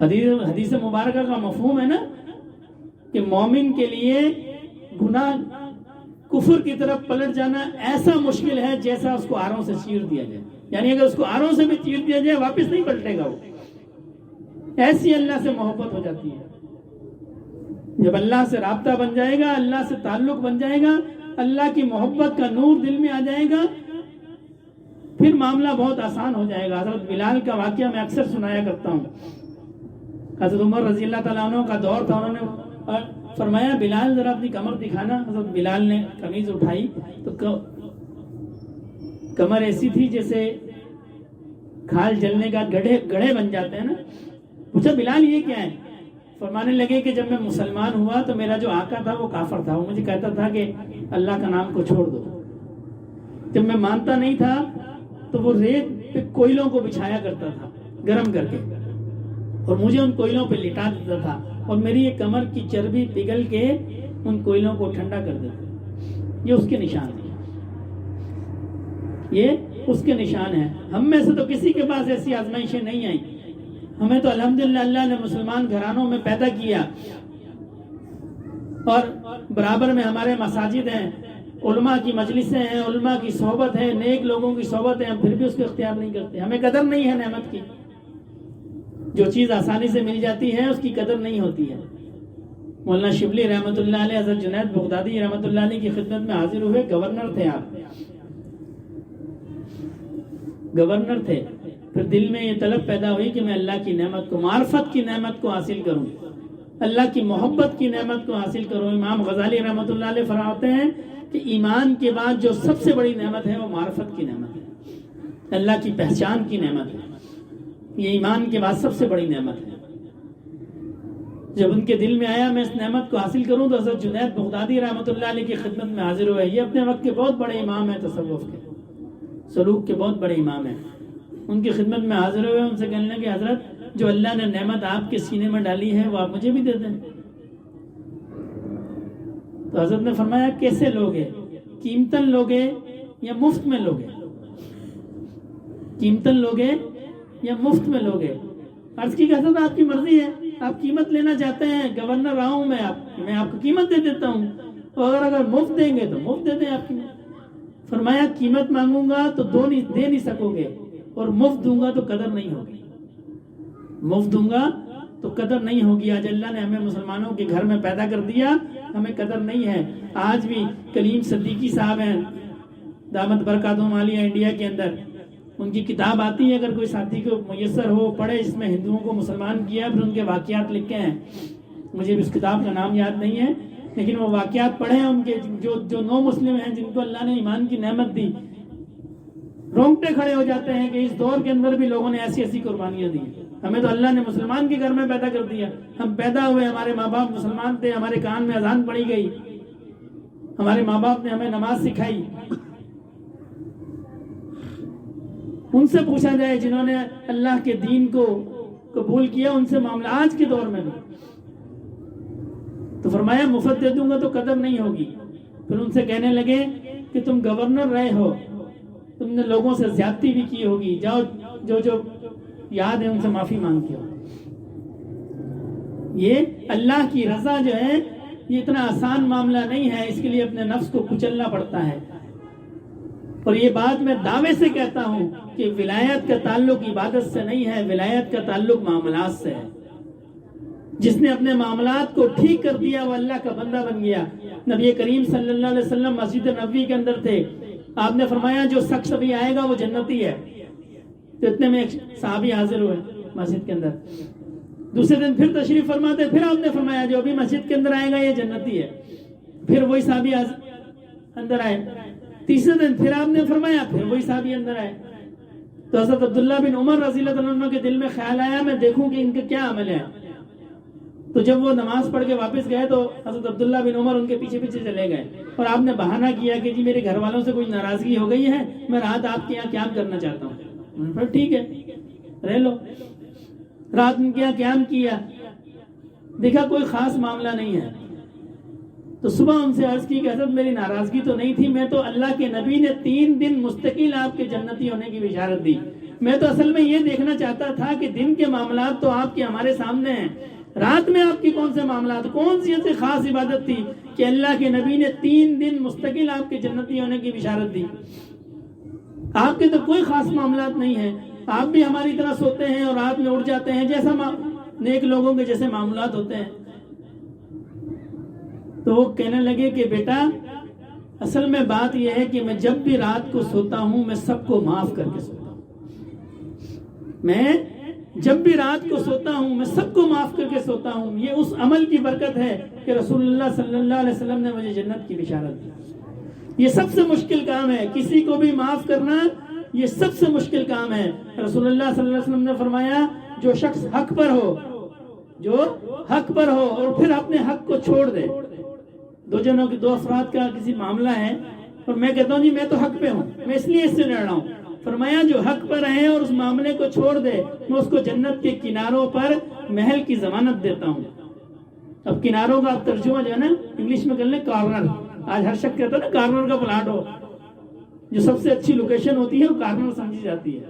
حدیث مبارکہ کا مفہوم ہے نا کہ مومن کے لیے گناہ کفر کی طرف پلٹ جانا ایسا مشکل ہے جیسا اس کو آروں سے چیر دیا جائے، یعنی اگر اس کو آروں سے بھی چیر دیا جائے واپس نہیں پلٹے گا وہ، ایسی اللہ سے محبت ہو جاتی ہے۔ جب اللہ سے رابطہ بن جائے گا، اللہ سے تعلق بن جائے گا، اللہ کی محبت کا نور دل میں آ جائے گا، پھر معاملہ بہت آسان ہو جائے گا۔ حضرت بلال کا واقعہ میں اکثر سنایا کرتا ہوں۔ حضرت عمر رضی اللہ تعالیٰ عنہ کا دور تھا، انہوں نے فرمایا بلال ذرا اپنی کمر دکھانا۔ حضرت بلال نے قمیض اٹھائی تو کمر ایسی تھی جیسے کھال جلنے کا گڑھے بن جاتے ہیں نا۔ پوچھا بلال یہ کیا ہے؟ فرمانے لگے کہ جب میں مسلمان ہوا تو میرا جو آقا تھا وہ کافر تھا، وہ مجھے کہتا تھا کہ اللہ کا نام کو چھوڑ دو۔ جب میں مانتا نہیں تھا تو وہ ریت پہ کوئلوں کو بچھایا کرتا تھا گرم کر کے، اور مجھے ان کوئلوں پہ لٹا دیتا تھا، اور میری یہ کمر کی چربی پگھل کے ان کوئلوں کو ٹھنڈا کر دیتے ہیں. یہ اس کے نشان ہیں، یہ اس کے نشان ہیں. ہم میں سے تو کسی کے پاس ایسی آزمائشیں نہیں آئیں. ہمیں تو الحمدللہ اللہ نے مسلمان گھرانوں میں پیدا کیا، اور برابر میں ہمارے مساجد ہیں، علماء کی مجلسیں ہیں، علماء کی صحبت ہے، نیک لوگوں کی صحبت ہے. ہم پھر بھی اس کو اختیار نہیں کرتے. ہمیں قدر نہیں ہے نعمت کی. جو چیز آسانی سے مل جاتی ہے اس کی قدر نہیں ہوتی ہے. مولانا شبلی رحمۃ اللہ علیہ، حضرت جنید بغدادی رحمۃ اللہ علیہ کی خدمت میں حاضر ہوئے. گورنر تھے آپ، گورنر تھے. پھر دل میں یہ طلب پیدا ہوئی کہ میں اللہ کی نعمت کو، معرفت کی نعمت کو حاصل کروں، اللہ کی محبت کی نعمت کو حاصل کروں. امام غزالی رحمۃ اللہ علیہ فرماتے ہیں کہ ایمان کے بعد جو سب سے بڑی نعمت ہے وہ معرفت کی نعمت ہے، اللہ کی پہچان کی نعمت ہے. یہ ایمان کے بعد سب سے بڑی نعمت ہے. جب ان کے دل میں آیا میں اس نعمت کو حاصل کروں تو حضرت جنید بغدادی رحمۃ اللہ علیہ کی خدمت میں حاضر ہوئے. یہ اپنے وقت کے بہت بڑے امام ہیں، تصوف کے، سلوک کے بہت بڑے امام ہیں. ان کی خدمت میں حاضر ہوئے. ان سے کہنے لگے حضرت جو اللہ نے نعمت آپ کے سینے میں ڈالی ہے وہ آپ مجھے بھی دے دیں. تو حضرت نے فرمایا کیسے لوگے؟ قیمتاً لوگے یا مفت میں لوگے؟ قیمتاً لوگے یا مفت میں لوگے؟ عرض کی کہ حضرت آپ کی مرضی ہے، آپ قیمت لینا چاہتے ہیں، گورنر رہا ہوں میں آپ کو قیمت دے دیتا ہوں، اور اگر مفت دیں گے تو مفت دے دیں آپ کی. فرمایا قیمت مانگوں گا تو دے نہیں سکو گے، اور مفت دوں گا تو قدر نہیں ہوگی. مفت دوں گا تو قدر نہیں ہوگی. آج اللہ نے ہمیں مسلمانوں کے گھر میں پیدا کر دیا، ہمیں قدر نہیں ہے. آج بھی کلیم صدیقی صاحب ہیں، دامت برکاتہم عالیہ، انڈیا کے اندر. ان کی کتاب آتی ہے، اگر کوئی ساتھی کو میسر ہو پڑھے، جس میں ہندوؤں کو مسلمان کیا، پھر ان کے واقعات لکھے ہیں. مجھے بھی اس کتاب کا نام یاد نہیں ہے، لیکن وہ واقعات پڑھے ہیں ان کے. جو نو مسلم ہیں جن کو اللہ نے ایمان کی نعمت دی، رونگٹے کھڑے ہو جاتے ہیں کہ اس دور کے اندر بھی لوگوں نے ایسی ایسی قربانیاں دی. ہمیں تو اللہ نے مسلمان کے گھر میں پیدا کر دیا. ہم پیدا ہوئے، ہمارے ماں باپ مسلمان تھے، ہمارے کان میں اذان پڑھی گئی، ہمارے ماں باپ نے ہمیں نماز سکھائی. ان سے پوچھا جائے جنہوں نے اللہ کے دین کو قبول کیا، ان سے معاملہ آج کے دور میں بھی. تو فرمایا مفت دے دوں گا تو قدر نہیں ہوگی. پھر ان سے کہنے لگے کہ تم گورنر رہے ہو، تم نے لوگوں سے زیادتی بھی کی ہوگی، جاؤ جو یاد ہے ان سے معافی مانگتے ہو. یہ اللہ کی رضا جو ہے یہ اتنا آسان معاملہ نہیں ہے. اس کے لیے اپنے نفس کو کچلنا پڑتا ہے. اور یہ بات میں دعوے سے کہتا ہوں کہ ولایت کا تعلق عبادت سے نہیں ہے، ولایت کا تعلق معاملات سے ہے. جس نے اپنے معاملات کو ٹھیک کر دیا وہ اللہ کا بندہ بن گیا. نبی کریم صلی اللہ علیہ وسلم مسجد نبوی کے اندر تھے. آپ نے فرمایا جو شخص ابھی آئے گا وہ جنتی ہے. تو اتنے میں ایک صحابی حاضر ہوئے مسجد کے اندر. دوسرے دن پھر تشریف فرماتے، پھر آپ نے فرمایا جو ابھی مسجد کے اندر آئے گا یہ جنتی ہے. پھر وہی صحابی اندر آئے. تیسرے دن پھر آپ نے فرمایا، پھر وہی صحابی اندر آئے. تو حضرت عبداللہ بن عمر رضی اللہ عنہ کے دل میں خیال آیا میں دیکھوں کہ ان کا کیا عمل ہے. تو جب وہ نماز پڑھ کے واپس گئے تو حضرت عبداللہ بن عمر ان کے پیچھے پیچھے چلے گئے. اور آپ نے بہانہ کیا کہ جی میرے گھر والوں سے کوئی ناراضگی ہو گئی ہے، میں رات آپ کے یہاں قیام کرنا چاہتا ہوں. پھر ٹھیک ہے رہ لو. رات ان کے یہاں قیام کیا، دیکھا کوئی خاص معاملہ نہیں ہے. تو صبح ان سے عرض کی کہ حضرت میری ناراضگی تو نہیں تھی، میں تو اللہ کے نبی نے 3 دن مستقل آپ کے جنتی ہونے کی بشارت دی. میں تو اصل میں یہ دیکھنا چاہتا تھا کہ دن کے معاملات تو آپ کے ہمارے سامنے ہیں، رات میں آپ کی کون سے معاملات، کون سی ایسی خاص عبادت تھی کہ اللہ کے نبی نے 3 دن مستقل آپ کے جنتی ہونے کی بشارت دی. آپ کے تو کوئی خاص معاملات نہیں ہیں، آپ بھی ہماری طرح سوتے ہیں اور رات میں اٹھ جاتے ہیں جیسا نیک لوگوں کے جیسے معاملات ہوتے ہیں. تو وہ کہنے لگے کہ بیٹا اصل میں بات یہ ہے کہ میں جب بھی رات کو سوتا ہوں میں سب کو معاف کر کے سوتا ہوں. میں جب بھی رات کو سوتا ہوں میں سب کو معاف کر کے سوتا ہوں. یہ اس عمل کی برکت ہے کہ رسول اللہ صلی اللہ علیہ وسلم نے مجھے جنت کی بشارت دی. یہ سب سے مشکل کام ہے، کسی کو بھی معاف کرنا یہ سب سے مشکل کام ہے. رسول اللہ صلی اللہ علیہ وسلم نے فرمایا جو شخص حق پر ہو، جو حق پر ہو اور پھر اپنے حق کو چھوڑ دے. دو افراد کا کسی معاملہ ہے اور میں کہتا ہوں جی میں تو حق پہ ہوں، میں اس لیے اس سے لڑ رہا ہوں. فرمایا جو حق پر رہے اور اس معاملے کو چھوڑ دے میں اس کو جنت کے کناروں پر محل کی ضمانت دیتا ہوں. اب کناروں کا آپ ترجمہ جو ہے نا انگلش میں کر لیں کارنر. آج ہر شخص کہتا ہے نا کارنر کا پلاٹ ہو, جو سب سے اچھی لوکیشن ہوتی ہے وہ کارنر سمجھی جاتی ہے.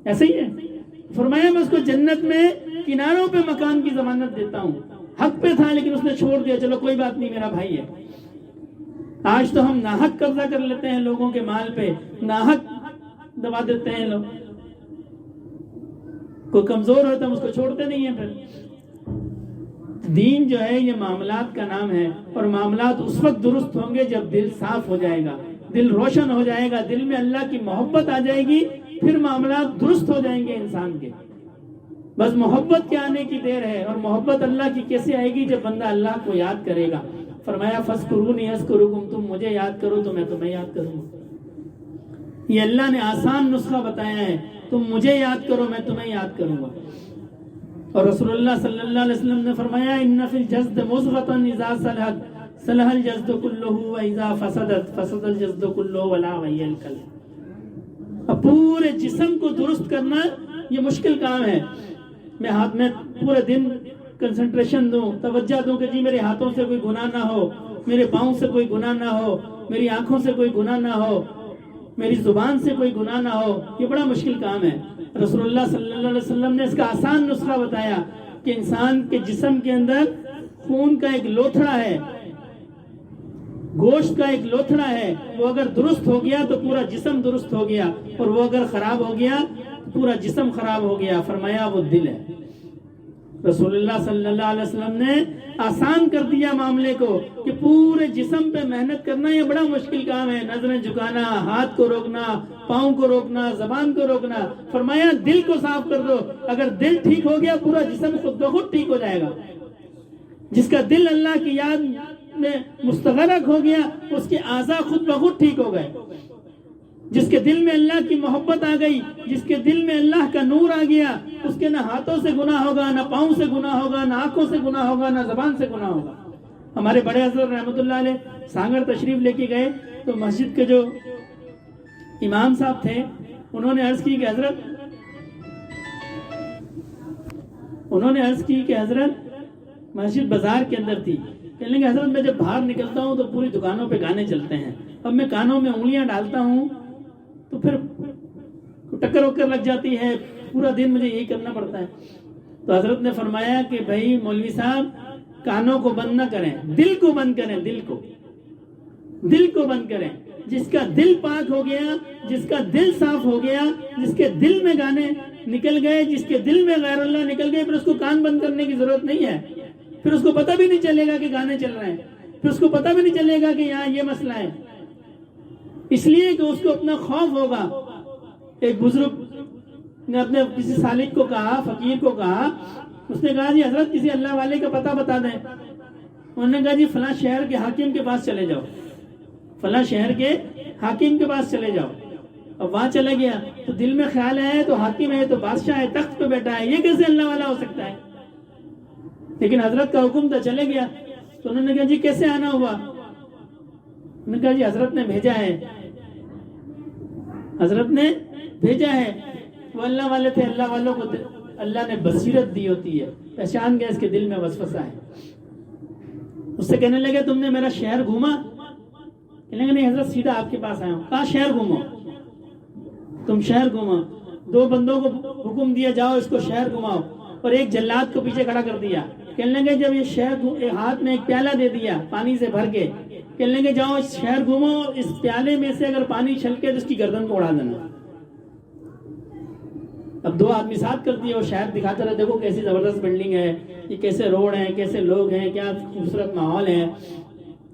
ایسے ہی ہے. فرمایا میں اس کو جنت میں کناروں پہ مکان کی ضمانت دیتا ہوں. حق پہ تھا لیکن اس نے چھوڑ دیا, چلو کوئی بات نہیں میرا بھائی ہے. آج تو ہم ناحق قبضہ کر لیتے ہیں لوگوں کے مال پہ, ناحق دبا دیتے ہیں لوگ. کوئی کمزور ہوتا ہے اس کو چھوڑتے نہیں ہیں. پھر دین جو ہے یہ معاملات کا نام ہے, اور معاملات اس وقت درست ہوں گے جب دل صاف ہو جائے گا, دل روشن ہو جائے گا, دل میں اللہ کی محبت آ جائے گی, پھر معاملات درست ہو جائیں گے انسان کے. بس محبت کے آنے کی دیر ہے, اور محبت اللہ کی کیسے آئے گی؟ جب بندہ اللہ کو یاد کرے گا. فرمایا فَاذْكُرُونِي أَذْكُرُكُمْ, تم مجھے یاد کرو تو میں تمہیں یاد کروں گا. یہ اللہ نے آسان نسخہ بتایا ہے, تم مجھے یاد کرو میں تمہیں یاد کروں گا. اور رسول اللہ صلی اللہ علیہ وسلم نے فرمایا إِنَّ فِي الْجَسْدِ مُضْغَةً إِذَا صَلَحَتْ صَلَحَ الْجَسْدُ كُلُّهُ وَإِذَا فَسَدَتْ فَسَدَ الْجَسْدُ كُلُّهُ وَلَا وَهِيَ الْقَلْبُ. اب پورے جسم کو درست کرنا یہ مشکل کام ہے. میں ہاتھ میں پورے دن کنسنٹریشن دوں, توجہ دوں کہ جی میرے ہاتھوں سے کوئی گناہ نہ ہو, میرے پاؤں سے کوئی گناہ نہ ہو, میری آنکھوں سے کوئی گناہ نہ ہو, میری زبان سے کوئی گناہ نہ ہو. یہ بڑا مشکل کام ہے. رسول اللہ صلی اللہ علیہ وسلم نے اس کا آسان نسخہ بتایا کہ انسان کے جسم کے اندر خون کا ایک لوتھڑا ہے, گوشت کا ایک لوتھڑا ہے, وہ اگر درست ہو گیا تو پورا جسم درست ہو گیا, اور وہ اگر خراب ہو گیا تو پورا جسم خراب ہو گیا. فرمایا وہ دل ہے. رسول اللہ صلی اللہ علیہ وسلم نے آسان کر دیا معاملے کو کہ پورے جسم پہ محنت کرنا یہ بڑا مشکل کام ہے. نظریں جھکانا, ہاتھ کو روکنا, پاؤں کو روکنا, زبان کو روکنا. فرمایا دل کو صاف کر دو. اگر دل ٹھیک ہو گیا پورا جسم خود بخود ٹھیک ہو جائے گا. جس کا دل اللہ کی یاد میں مستغرق ہو گیا اس کے اعضاء خود بخود ٹھیک ہو گئے. جس کے دل میں اللہ کی محبت آ گئی, جس کے دل میں اللہ کا نور آ گیا, اس کے نہ ہاتھوں سے گناہ ہوگا, نہ پاؤں سے گناہ ہوگا, نہ آنکھوں سے گناہ ہوگا, نہ زبان سے گناہ ہوگا. ہمارے بڑے حضرت رحمۃ اللہ علیہ سانگر تشریف لے کے گئے تو مسجد کے جو امام صاحب تھے انہوں نے عرض کی کہ حضرت مسجد بازار کے اندر تھی. کہنے لگے حضرت میں جب باہر نکلتا ہوں تو پوری دکانوں پہ گانے چلتے ہیں, اب میں کانوں میں انگلیاں ڈالتا ہوں تو پھر ٹکر وکر لگ جاتی ہے, پورا دن مجھے یہی کرنا پڑتا ہے. تو حضرت نے فرمایا کہ بھائی مولوی صاحب کانوں کو بند نہ کریں, دل کو بند کریں. دل کو بند کریں. جس کا دل پاک ہو گیا, جس کا دل صاف ہو گیا, جس کے دل میں گانے نکل گئے, جس کے دل میں غیر اللہ نکل گئے, پھر اس کو کان بند کرنے کی ضرورت نہیں ہے. پھر اس کو پتہ بھی نہیں چلے گا کہ گانے چل رہے ہیں, پھر اس کو پتہ بھی نہیں چلے گا کہ یہاں یہ مسئلہ ہے. اس لیے کہ اس کو اپنا خوف ہوگا. ایک بزرگ نے اپنے کسی سالک کو کہا, فقیر کو کہا, اس نے کہا جی حضرت کسی اللہ والے کا پتہ بتا دیں. انہوں نے کہا جی فلاں شہر کے حاکم کے پاس چلے جاؤ, فلاں شہر کے حاکم کے پاس چلے جاؤ. اب وہاں چلے گیا تو دل میں خیال ہے تو حاکم ہے, تو بادشاہ ہے, تخت پہ بیٹھا ہے, یہ کیسے اللہ والا ہو سکتا ہے. لیکن حضرت کا حکم تھا, چلے گیا. تو انہوں نے کہا جی کیسے آنا ہوا. انہوں نے کہا جی حضرت نے بھیجا ہے, حضرت نے بھیجا ہے. وہ اللہ والے تھے, اللہ والوں کو اللہ نے بصیرت دی ہوتی ہے, پہچان گیا اس کے دل میں وسوسہ ہے. اس سے کہنے لگے تم نے میرا شہر گھوما. کہنے لگے نہیں حضرت سیدھا آپ کے پاس آیا ہوں. کہاں شہر گھومو, تم شہر گھومو. 2 بندوں کو حکم دیا جاؤ اس کو شہر گھماؤ, اور ایک جلاد کو پیچھے کھڑا کر دیا. کہنے لگے جب یہ شہر ہاتھ میں ایک پیالہ دے دیا پانی سے بھر کے, کہنے لگے جاؤ اس شہر گھومو, اس پیالے میں سے اگر پانی چھلکے تو اس کی گردن کو اڑا دینا. اب 2 آدمی ساتھ کر دیے, وہ شہر دکھاتے رہے, دیکھو کیسی زبردست بلڈنگ ہے, یہ کیسے روڈ ہیں, کیسے لوگ ہیں, کیا خوبصورت ماحول ہے.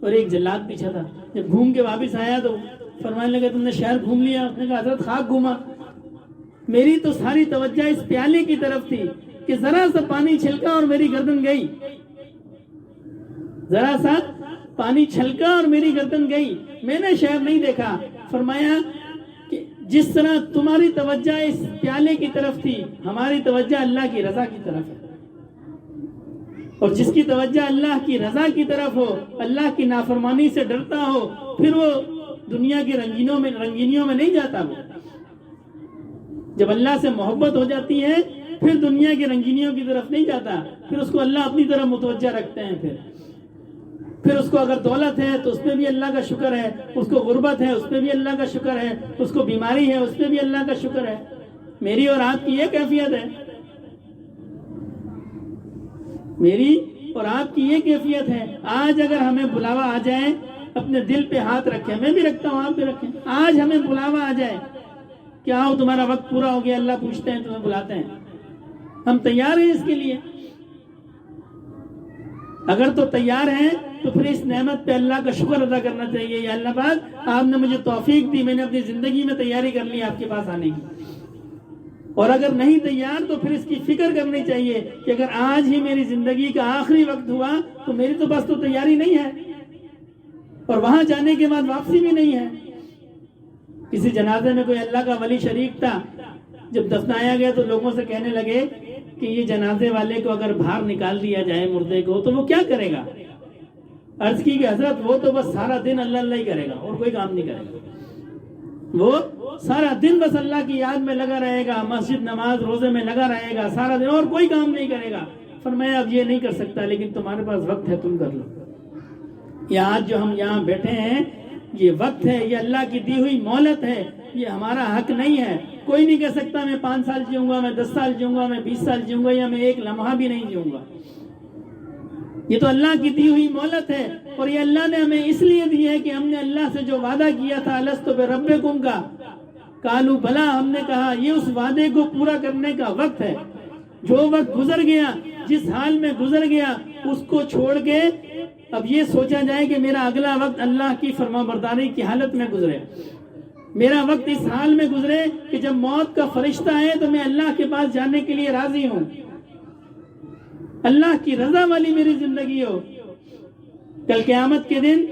اور ایک جلاد پیچھے تھا. جب گھوم کے واپس آیا تو فرمانے لگے تم نے شہر گھوم لیا. اس نے کہا حضرت خاک گھوما, میری تو ساری توجہ اس پیالے کی طرف تھی کہ ذرا سا پانی چھلکا اور میری گردن گئی, ذرا سا پانی چھلکا اور میری گردن گئی, میں نے شہر نہیں دیکھا. فرمایا کہ جس طرح تمہاری توجہ اس پیالے کی طرف تھی, ہماری توجہ اللہ کی رضا کی طرف ہے. اور جس کی توجہ اللہ کی رضا کی طرف ہو, اللہ کی نافرمانی سے ڈرتا ہو, پھر وہ دنیا کی رنگینیوں میں نہیں جاتا. وہ جب اللہ سے محبت ہو جاتی ہے پھر دنیا کی رنگینیوں کی طرف نہیں جاتا، پھر اس کو اللہ اپنی طرف متوجہ رکھتے ہیں. پھر اس کو اگر دولت ہے تو اس پہ بھی اللہ کا شکر ہے، اس کو غربت ہے اس پہ بھی اللہ کا شکر ہے، اس کو بیماری ہے اس پہ بھی اللہ کا شکر ہے. میری اور آپ کی یہ کیفیت ہے، میری اور آپ کی یہ کیفیت ہے. آج اگر ہمیں بلاوا آ جائے، اپنے دل پہ ہاتھ رکھیں، میں بھی رکھتا ہوں آپ بھی رکھیں. آج ہمیں بلاوا آ جائے کہ آؤ تمہارا وقت پورا ہو گیا، اللہ پوچھتے ہیں تمہیں بلاتے ہیں، ہم تیار ہیں اس کے لیے؟ اگر تو تیار ہیں تو پھر اس نعمت پہ اللہ کا شکر ادا کرنا چاہیے. یا اللہ پاک آپ نے مجھے توفیق دی، میں نے اپنی زندگی میں تیاری کر لی آپ کے پاس آنے کی. اور اگر نہیں تیار تو پھر اس کی فکر کرنی چاہیے کہ اگر آج ہی میری زندگی کا آخری وقت ہوا تو میری تو بس تو تیاری نہیں ہے، اور وہاں جانے کے بعد واپسی بھی نہیں ہے. کسی جنازے میں کوئی اللہ کا ولی شریک تھا، جب دفنایا گیا تو لوگوں سے کہنے لگے کہ یہ جنازے والے کو اگر باہر نکال دیا جائے مردے کو تو وہ کیا کرے گا؟ عرض کی کہ حضرت وہ تو بس سارا دن اللہ اللہ ہی کرے گا اور کوئی کام نہیں کرے گا. وہ سارا دن بس اللہ کی یاد میں لگا رہے گا، مسجد نماز روزے میں لگا رہے گا سارا دن، اور کوئی کام نہیں کرے گا. فرمایا اب یہ نہیں کر سکتا، لیکن تمہارے پاس وقت ہے، تم کر لو. یہ آج جو ہم یہاں بیٹھے ہیں یہ وقت ہے، یہ اللہ کی دی ہوئی مہلت ہے، یہ ہمارا حق نہیں ہے. کوئی نہیں کہہ سکتا میں 5 سال جیوں گا، میں 10 سال جیوں گا، میں 20 سال جیوں گا، یا میں ایک لمحہ بھی نہیں جیوں گا. یہ تو اللہ کی دی ہوئی مہلت ہے، اور یہ اللہ نے ہمیں اس لیے دی ہے کہ ہم نے اللہ سے جو وعدہ کیا تھا الست بربکم کا، قالوا بلا، ہم نے کہا یہ اس وعدے کو پورا کرنے کا وقت ہے. جو وقت گزر گیا، جس حال میں گزر گیا، اس کو چھوڑ کے اب یہ سوچا جائے کہ میرا اگلا وقت اللہ کی فرما برداری کی حالت میں گزرے. میرا وقت اس حال میں گزرے کہ جب موت کا فرشتہ ہے تو میں اللہ کے پاس جانے کے لیے راضی ہوں، اللہ کی رضا والی میری زندگی ہو. کل قیامت کے دن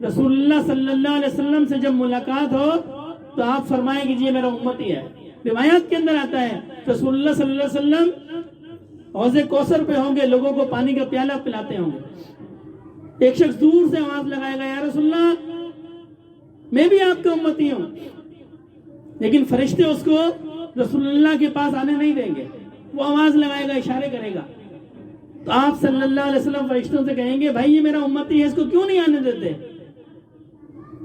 رسول اللہ صلی اللہ علیہ وسلم سے جب ملاقات ہو تو آپ فرمائیں کہ یہ میرا امتی ہے. روایات کے اندر آتا ہے رسول اللہ صلی اللہ علیہ وسلم حوض کوثر پہ ہوں گے، لوگوں کو پانی کا پیالہ پلاتے ہوں گے. ایک شخص دور سے آواز لگائے گا یا رسول اللہ میں بھی آپ کا امتی ہوں، لیکن فرشتے اس کو رسول اللہ کے پاس آنے نہیں دیں گے. وہ آواز لگائے گا، اشارے کرے گا، تو آپ صلی اللہ علیہ وسلم فرشتوں سے کہیں گے بھائی یہ میرا امتی ہے، اس کو کیوں نہیں آنے دیتے؟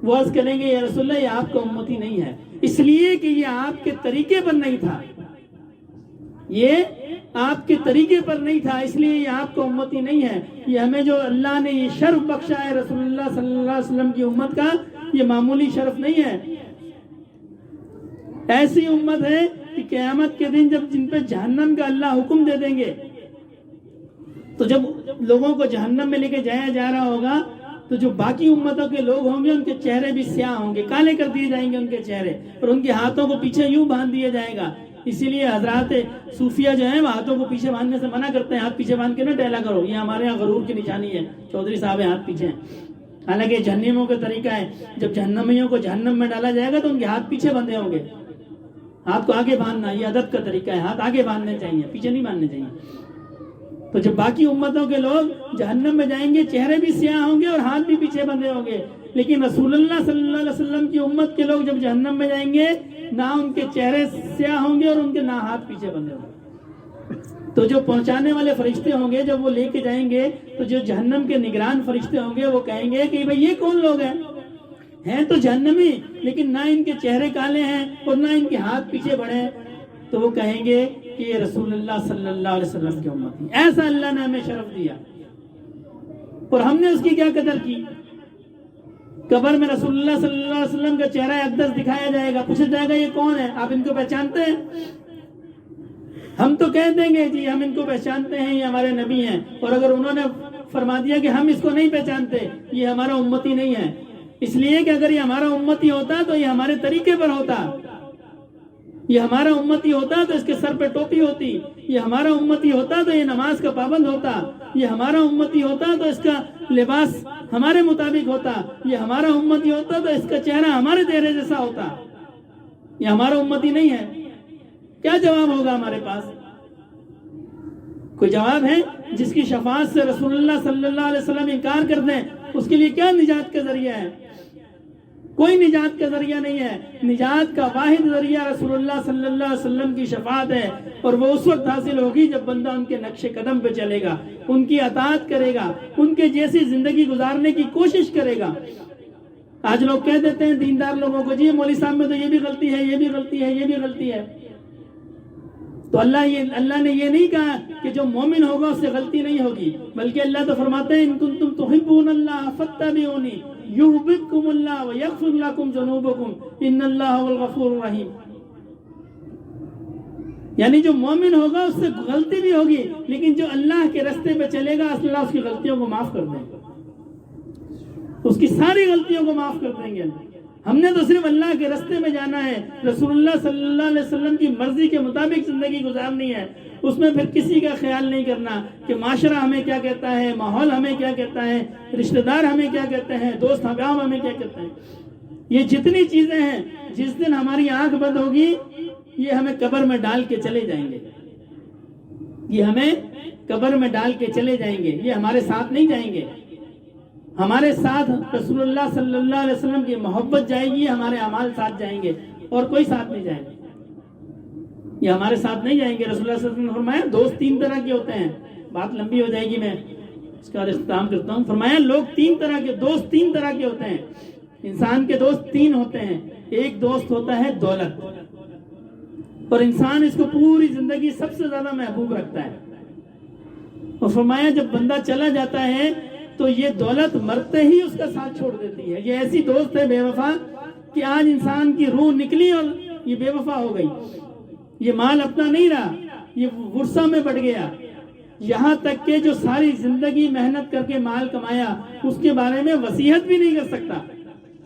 وہ عرض کریں گے یا رسول اللہ یہ آپ کا امتی نہیں ہے، اس لیے کہ یہ آپ کے طریقے پر نہیں تھا، یہ آپ کے طریقے پر نہیں تھا، اس لیے یہ آپ کا امتی نہیں ہے. یہ ہمیں جو اللہ نے یہ شرف بخشا ہے رسول اللہ صلی اللہ علیہ وسلم کی امت کا، یہ معمولی شرف نہیں ہے. ایسی امت ہے کہ قیامت کے دن جب جن پہ جہنم کا اللہ حکم دے دیں گے، تو جب لوگوں کو جہنم میں لے کے جایا جا رہا ہوگا تو جو باقی امتوں کے لوگ ہوں گے ان کے چہرے بھی سیاہ ہوں گے، کالے کر دیے جائیں گے ان کے چہرے، اور ان کے ہاتھوں کو پیچھے یوں باندھ دیا جائے گا. اسی لیے حضرات صوفیہ جو ہیں وہ ہاتھوں کو پیچھے باندھنے سے منع کرتے ہیں. ہاتھ پیچھے باندھ کے نہ ٹہلا کرو، یہ ہمارے یہاں غرور کی نشانی ہے. چودھری صاحب ہاتھ پیچھے ہیں، حالانکہ جہنمیوں کا طریقہ ہے جب جہنمیوں کو جہنم میں ڈالا جائے گا تو ان کے ہاتھ پیچھے بندھے ہوں گے. ہاتھ کو آگے باندھنا یہ ادب کا طریقہ ہے، ہاتھ آگے باندھنے چاہیے، پیچھے نہیں باندھنے چاہیے. تو جب باقی امتوں کے لوگ جہنم میں جائیں گے چہرے بھی سیاہ ہوں گے اور ہاتھ بھی پیچھے بندھے ہوں گے، لیکن رسول اللہ صلی اللہ علیہ وسلم کی امت کے لوگ جب جہنم میں جائیں گے نہ ان کے چہرے سیاہ ہوں گے اور ان کے نہ ہاتھ پیچھے بندھے ہوں گے. تو جو پہنچانے والے فرشتے ہوں گے جب وہ لے کے جائیں گے تو جو جہنم کے نگران فرشتے ہوں گے وہ کہیں گے کہ بھئی یہ کون لوگ ہیں تو جہنمی، لیکن نہ ان کے چہرے کالے ہیں اور نہ ان کے ہاتھ پیچھے بڑھے ہیں. تو وہ کہیں گے کہ یہ رسول اللہ صلی اللہ علیہ وسلم کی امت ہے. ایسا اللہ نے ہمیں شرف دیا اور ہم نے اس کی کیا قدر کی. قبر میں رسول اللہ صلی اللہ علیہ وسلم کا چہرہ اقدس دکھایا جائے گا، پوچھا جائے گا یہ کون ہے، آپ ان کو پہچانتے ہیں؟ ہم تو کہہ دیں گے جی ہم ان کو پہچانتے ہیں، یہ ہمارے نبی ہیں. اور اگر انہوں نے فرما دیا کہ ہم اس کو نہیں پہچانتے، یہ ہمارا امتی نہیں ہے، اس لیے کہ اگر یہ ہمارا امتی ہوتا تو یہ ہمارے طریقے پر ہوتا، یہ ہمارا امتی ہوتا تو اس کے سر پہ ٹوپی ہوتی، یہ ہمارا امتی ہوتا تو یہ نماز کا پابند ہوتا، یہ ہمارا امتی ہوتا تو اس کا لباس ہمارے مطابق ہوتا، یہ ہمارا امتی ہوتا تو اس کا چہرہ ہمارے چہرے جیسا ہوتا. یہ ہمارا امتی نہیں ہے. کیا جواب ہوگا ہمارے پاس؟ کوئی جواب ہے؟ جس کی شفاعت سے رسول اللہ صلی اللہ علیہ وسلم انکار کر دیں اس کے لیے کیا نجات کا ذریعہ ہے؟ کوئی نجات کا ذریعہ نہیں ہے. نجات کا واحد ذریعہ رسول اللہ صلی اللہ علیہ وسلم کی شفاعت ہے، اور وہ اس وقت حاصل ہوگی جب بندہ ان کے نقش قدم پہ چلے گا، ان کی اطاعت کرے گا، ان کے جیسی زندگی گزارنے کی کوشش کرے گا. آج لوگ کہہ دیتے ہیں دیندار لوگوں کو، جی مولوی صاحب میں تو یہ بھی غلطی ہے، یہ بھی غلطی ہے، یہ بھی غلطی ہے. تو اللہ نے یہ نہیں کہا کہ جو مومن ہوگا اس سے غلطی نہیں ہوگی، بلکہ اللہ تو فرماتے ہیں ان کنتم تحبون اللہ فاتبعونی یحببکم اللہ ویغفر لکم ذنوبکم ان اللہ هو الغفور الرحیم. یعنی جو مومن ہوگا اس سے غلطی بھی ہوگی، لیکن جو اللہ کے راستے پہ چلے گا اللہ اس کی غلطیوں کو معاف کر دیں گے، اس کی ساری غلطیوں کو معاف کر دیں گے. ہم نے تو صرف اللہ کے راستے میں جانا ہے، رسول اللہ صلی اللہ علیہ وسلم کی مرضی کے مطابق زندگی گزارنی ہے. اس میں پھر کسی کا خیال نہیں کرنا کہ معاشرہ ہمیں کیا کہتا ہے، ماحول ہمیں کیا کہتا ہے، رشتہ دار ہمیں کیا کہتے ہیں، دوست احباب ہمیں کیا کہتے ہیں. یہ جتنی چیزیں ہیں جس دن ہماری آنکھ بند ہوگی یہ ہمیں قبر میں ڈال کے چلے جائیں گے، یہ ہمیں قبر میں ڈال کے چلے جائیں گے، یہ ہمارے ساتھ نہیں جائیں گے. ہمارے ساتھ رسول اللہ صلی اللہ علیہ وسلم کی محبت جائے گی، ہمارے اعمال ساتھ جائیں گے، اور کوئی ساتھ نہیں جائیں گے. یہ ہمارے ساتھ نہیں جائیں گے. رسول اللہ صلی اللہ علیہ وسلم نے فرمایا دوست 3 طرح کے ہوتے ہیں. بات لمبی ہو جائے گی، میں اس کا اختتام کرتا ہوں. فرمایا لوگ 3 طرح کے دوست 3 طرح کے ہوتے ہیں. انسان کے دوست 3 ہوتے ہیں. ایک دوست ہوتا ہے دولت، اور انسان اس کو پوری زندگی سب سے زیادہ محبوب رکھتا ہے. اور فرمایا جب بندہ چلا جاتا ہے تو یہ دولت مرتے ہی اس کا ساتھ چھوڑ دیتی ہے. یہ ایسی دوست ہے بے وفا کہ آج انسان کی روح نکلی اور یہ بے وفا ہو گئی. یہ مال اپنا نہیں رہا، یہ ورثہ میں بڑھ گیا. یہاں تک کہ جو ساری زندگی محنت کر کے مال کمایا اس کے بارے میں وصیت بھی نہیں کر سکتا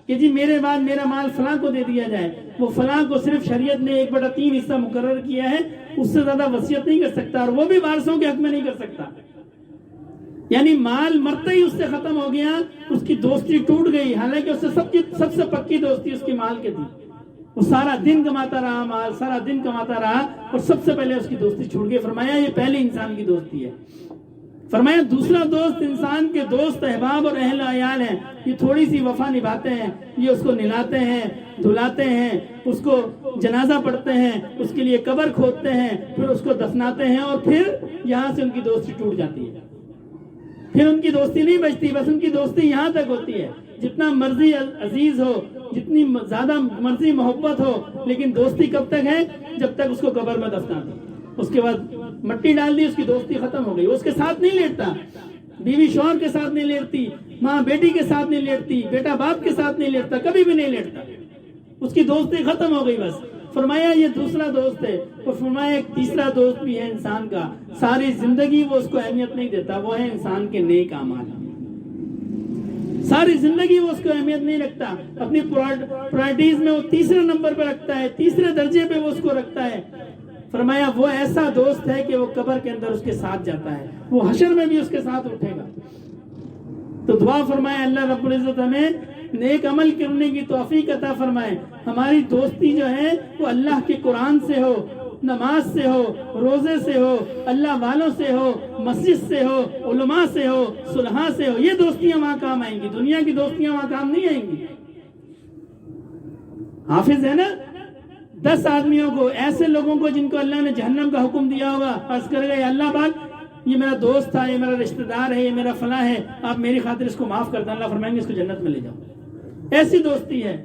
کہ جی میرے بعد میرا مال فلاں کو دے دیا جائے. وہ فلاں کو صرف شریعت نے 1/3 حصہ مقرر کیا ہے، اس سے زیادہ وصیت نہیں کر سکتا، اور وہ بھی وارثوں کے حق میں نہیں کر سکتا. یعنی مال مرتے ہی اس سے ختم ہو گیا، اس کی دوستی ٹوٹ گئی. حالانکہ اس سے سب سے پکی دوستی اس کی مال کے تھی. وہ سارا دن کماتا رہا مال، سارا دن کماتا رہا، اور سب سے پہلے اس کی دوستی چھوٹ گئی. فرمایا یہ پہلی انسان کی دوستی ہے. فرمایا دوسرا دوست انسان کے دوست احباب اور اہل عیال ہیں. یہ تھوڑی سی وفا نبھاتے ہیں، یہ اس کو نہلاتے ہیں، دھلاتے ہیں، اس کو جنازہ پڑھتے ہیں، اس کے لیے قبر کھودتے ہیں، پھر اس کو دفناتے ہیں، اور پھر یہاں سے ان کی دوستی ٹوٹ جاتی ہے. پھر ان کی دوستی نہیں بچتی، بس ان کی دوستی یہاں تک ہوتی ہے. جتنا مرضی عزیز ہو، جتنی زیادہ مرضی محبت ہو، لیکن دوستی کب تک ہے؟ جب تک اس کو قبر میں دفنا دو. اس کے بعد مٹی ڈال دی، اس کی دوستی ختم ہو گئی. اس کے ساتھ نہیں لیٹتا، بیوی شوہر کے ساتھ نہیں لیٹتی، ماں بیٹی کے ساتھ نہیں لیٹتی، بیٹا باپ کے ساتھ نہیں لیٹتا، کبھی بھی نہیں لیٹتا. اس کی دوستی ختم ہو گئی بس. فرمایا یہ دوسرا دوست ہے. اور فرمایا ایک تیسرا دوست بھی ہے انسان کا، ساری زندگی وہ اس کو اہمیت نہیں دیتا، وہ ہے انسان کے نیک اعمال. ساری زندگی وہ اس کو اہمیت نہیں رکھتا، اپنی پرائرٹیز میں وہ تیسرے نمبر پہ رکھتا ہے، تیسرے درجے پہ وہ اس کو رکھتا ہے. فرمایا وہ ایسا دوست ہے کہ وہ قبر کے اندر اس کے ساتھ جاتا ہے، وہ حشر میں بھی اس کے ساتھ اٹھے گا. تو دعا فرمائے اللہ رب العزت ہمیں نیک عمل کرنے کی توفیق عطا فرمائے. ہماری دوستی جو ہے وہ اللہ کے قرآن سے ہو، نماز سے ہو، روزے سے ہو، اللہ والوں سے ہو، مسجد سے ہو، علماء سے ہو، صلحاء سے ہو. یہ دوستیاں وہاں کام آئیں گی، دنیا کی دوستیاں وہاں کام نہیں آئیں گی. حافظ ہے نا 10 آدمیوں کو، ایسے لوگوں کو جن کو اللہ نے جہنم کا حکم دیا ہوگا، عرض کرے گا اللہ پاک یہ میرا دوست تھا، یہ میرا رشتہ دار ہے، یہ میرا فلاں ہے، آپ میری خاطر اس کو معاف کر دیں. اللہ فرمائیں گے اس کو جنت میں لے جاؤ. ایسی دوستی ہے.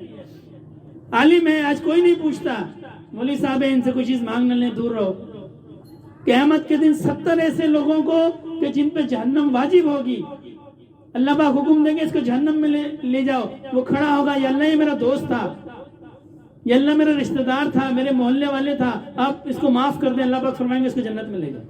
عالم ہے آج کوئی نہیں پوچھتا مولوی صاحب ان سے کوئی چیز مانگ نہ لیں، دور رہو. قیامت کے دن 70 ایسے لوگوں کو کہ جن پہ جہنم واجب ہوگی، اللہ پاک حکم دیں گے اس کو جہنم میں لے جاؤ. وہ کھڑا ہوگا، یا اللہ یہ میرا دوست تھا، یا اللہ میرا رشتہ دار تھا، میرے محلے والے تھا، آپ اس کو معاف کر دیں. اللہ پاک فرمائیں گے اس کو جنت میں لے جاؤ.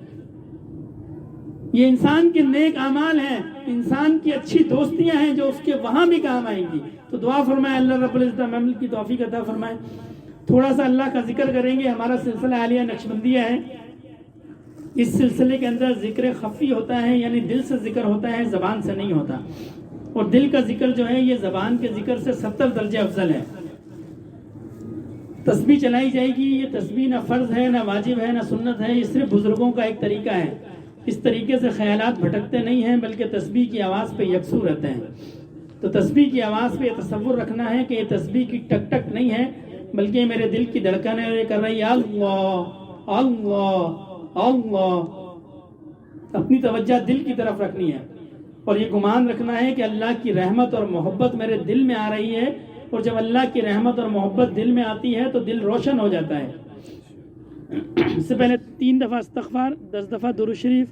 یہ انسان کے نیک اعمال ہیں، انسان کی اچھی دوستیاں ہیں جو اس کے وہاں بھی کام آئیں گی. تو دعا فرمائے اللہ رب العزت عمل کی توفیق عطا فرمائے. تھوڑا سا اللہ کا ذکر کریں گے. ہمارا سلسلہ عالیہ نقشبندیہ ہے. اس سلسلے کے اندر ذکر خفی ہوتا ہے، یعنی دل سے ذکر ہوتا ہے، زبان سے نہیں ہوتا. اور دل کا ذکر جو ہے یہ زبان کے ذکر سے 70 درجے افضل ہے. تسبیح چلائی جائے گی. یہ تسبیح نہ فرض ہے، نہ واجب ہے، نہ سنت ہے. یہ صرف بزرگوں کا ایک طریقہ ہے. اس طریقے سے خیالات بھٹکتے نہیں ہیں، بلکہ تسبیح کی آواز پہ یکسو رہتے ہیں. تو تسبیح کی آواز پہ یہ تصور رکھنا ہے کہ یہ تسبیح کی ٹک ٹک نہیں ہے، بلکہ یہ میرے دل کی دھڑکن ہے اور یہ کر رہی ہے اللہ اللہ اللہ۔ اپنی توجہ دل کی طرف رکھنی ہے اور یہ گمان رکھنا ہے کہ اللہ کی رحمت اور محبت میرے دل میں آ رہی ہے، اور جب اللہ کی رحمت اور محبت دل میں آتی ہے تو دل روشن ہو جاتا ہے۔ اس سے پہلے 3 دفعہ استغفار، 10 دفعہ درود شریف،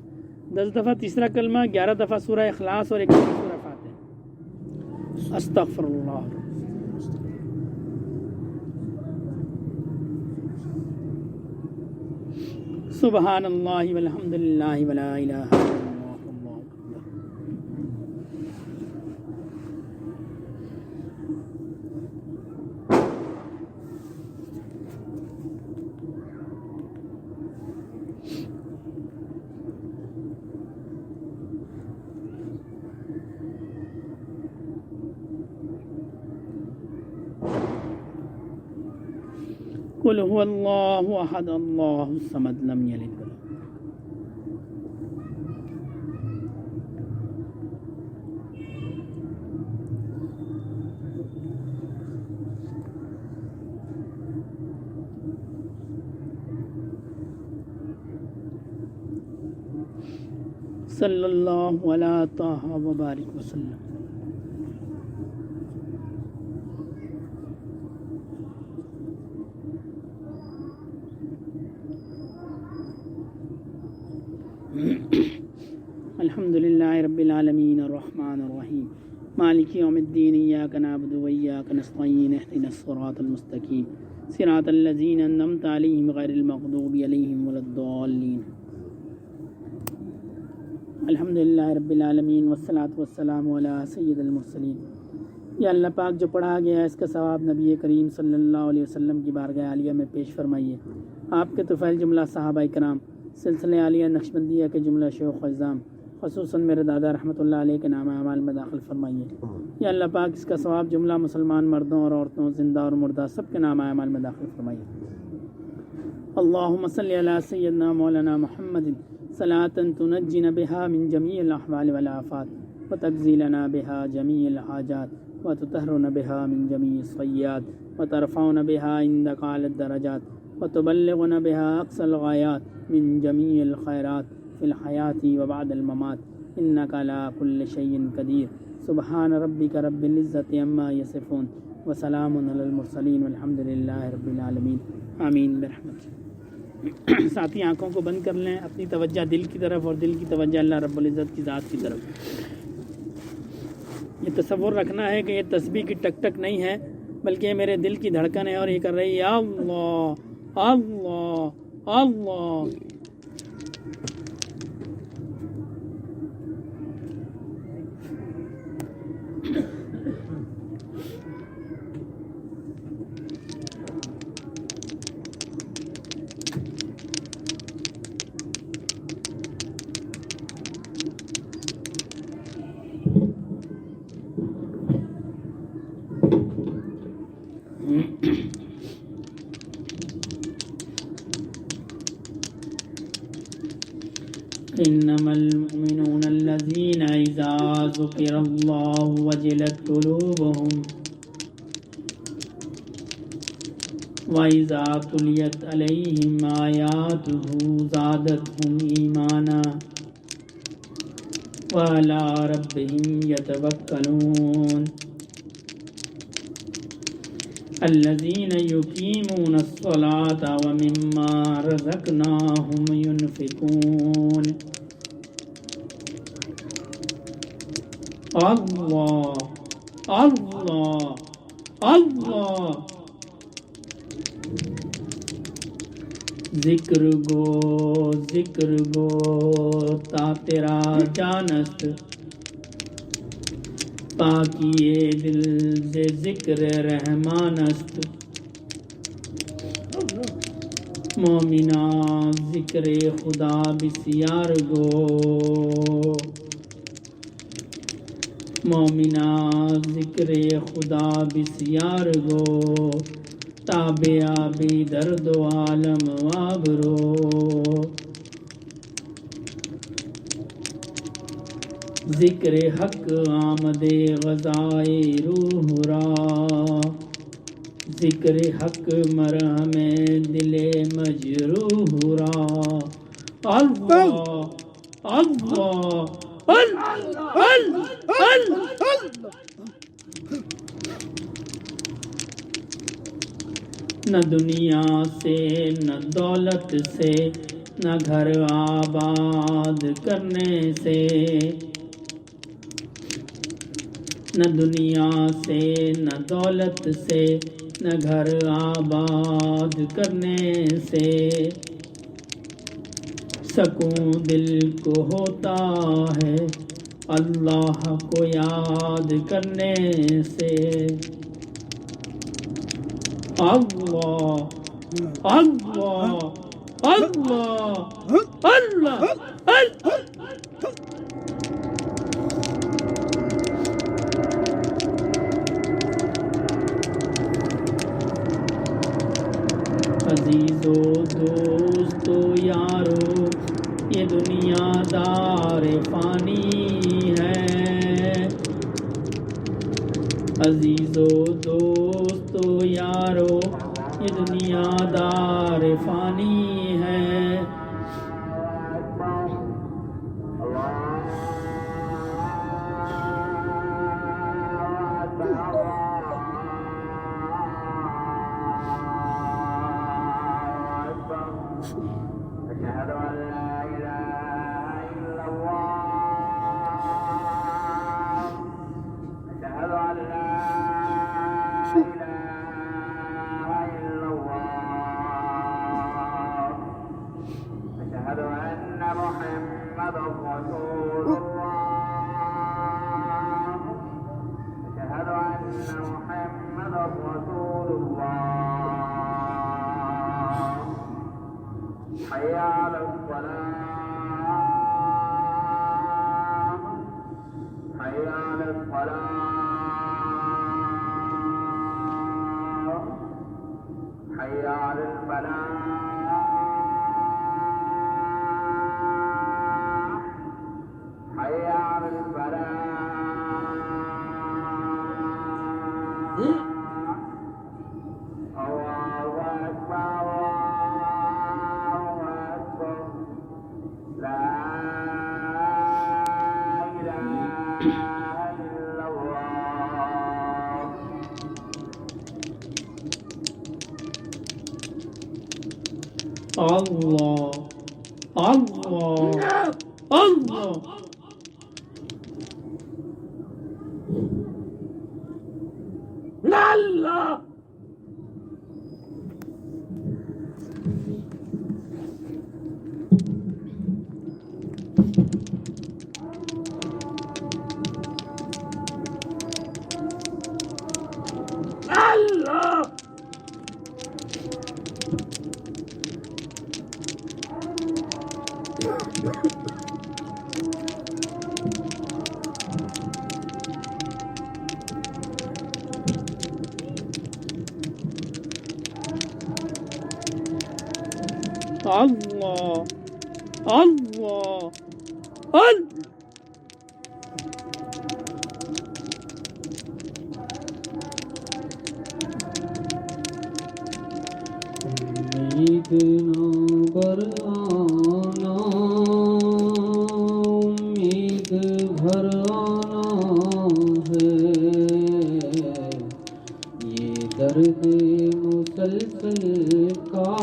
10 دفعہ تیسرا کلمہ، 11 دفعہ سورہ اخلاص اور 1 دفعہ سورہ فاتحہ۔ استغفر اللہ۔ سبحان اللہ والحمد للہ ولا الہ الا اللہ واللہ اکبر۔ قل هو اللہ احد اللہ الصمد لم یلد ولم صلی اللہ علی طہ وبارک وسلم۔ الحمد للہ رب العالمین الرحمن الرحیم مالک یوم الدین ایاک نعبد و ایاک نستعین اہدنا الصراط المستقیم صراط الذین انعمت علیہم غیر المغضوب علیہم ولا الضالین۔ الحمد للہ رب العالمین والصلاة والسلام علی سید المرسلین۔ یا اللہ پاک جو پڑھا گیا ہے اس کا ثواب نبی کریم صلی اللہ علیہ وسلم کی بارگاہ عالیہ میں پیش فرمائیے۔ آپ کے طفیل جملہ صحابہ کرام، سلسلہ عالیہ نقشبندیہ کے جملہ شیوخ و عظام، خصوصاً میرے دادا رحمۃ اللہ علیہ کے نام اعمال میں داخل فرمائیے۔ یا اللہ پاک اس کا ثواب جملہ مسلمان مردوں اور عورتوں، زندہ اور مردہ، سب کے نام اعمال میں داخل فرمائیے۔ اللہم صلی علی سیدنا مولانا محمد صلاۃ تنجینا بہا من جمیع الاحوال والآفات وتقضی بہا جمیع الحاجات وتطہرنا بہا من جمیع السیئات وترفعنا بہا عندک اعلی الدرجات وتبلغنا بہا اقصى الغایات من جمیع الخیرات فی الحیاة وبعد الممات انک علی کل شیء قدیر۔ سبحان ربک رب العزۃ عما یصفون وسلام علی المرسلین والحمد للہ رب العالمین آمین برحمتک۔ ساتھی آنکھوں کو بند کر لیں، اپنی توجہ دل کی طرف اور دل کی توجہ اللہ رب العزت کی ذات کی طرف۔ یہ تصور رکھنا ہے کہ یہ تسبیح کی ٹک ٹک نہیں ہے، بلکہ یہ میرے دل کی دھڑکن ہے اور یہ کر رہی ہے اللہ اللہ اللہ۔ انما المؤمنون الذين اذا ذكر الله وجلت قلوبهم واذا تليت عليهم آياته زادتهم ايمانا وعلى ربهم يتوكلون الذين يقيمون الصلاة ومما رزقناهم ينفقون۔ اللہ اللہ اللہ۔ ذکر گو تا تیرا جانست پاکی دل سے ذکر رحمانست۔ مومنا ذکر خدا بسیار گو، مومنا ذکر خدا بسیار گو، تابع بی درد و عالم وابرو۔ ذکر حق آمد غذائے روح را، ذکر حق مرہم دل مجروح را۔ اللہ اللہ نہ دنیا سے نہ دولت سے نہ گھر آباد کرنے سے، نہ دنیا سے نہ دولت سے نہ گھر آباد کرنے سے، سکون دل کو ہوتا ہے اللہ کو یاد کرنے سے۔ اللہ اللہ اللہ اللہ عزیزو دوستو یارو یہ دنیا دار فانی ہے، عزیزو دوستو یارو یہ دنیا دار فانی ہے۔ اللہ اللہ اللہ اللہ اللہ اللہ امید نہ بھرانا، امید بھرانا ہے، یہ درد مسلسل کا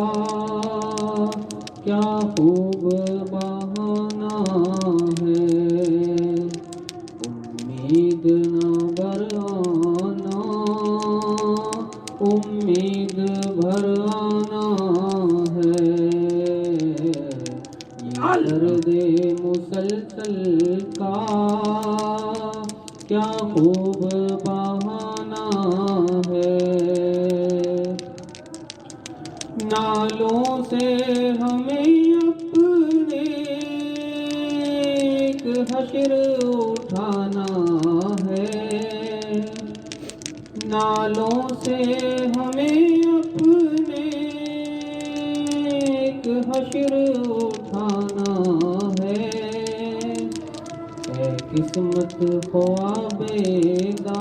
کیا خوب بہانا ہے۔ امید نہ بھرانا، امید بھرانا ہے، یہ درد مسلسل کا کیا خوب بہانا ہے۔ نالوں سے ہمیں اپنے ایک حشر اٹھانا ہے، نالوں سے ہمیں اپنے ایک حشر اٹھانا ہے، قسمت خوابیدہ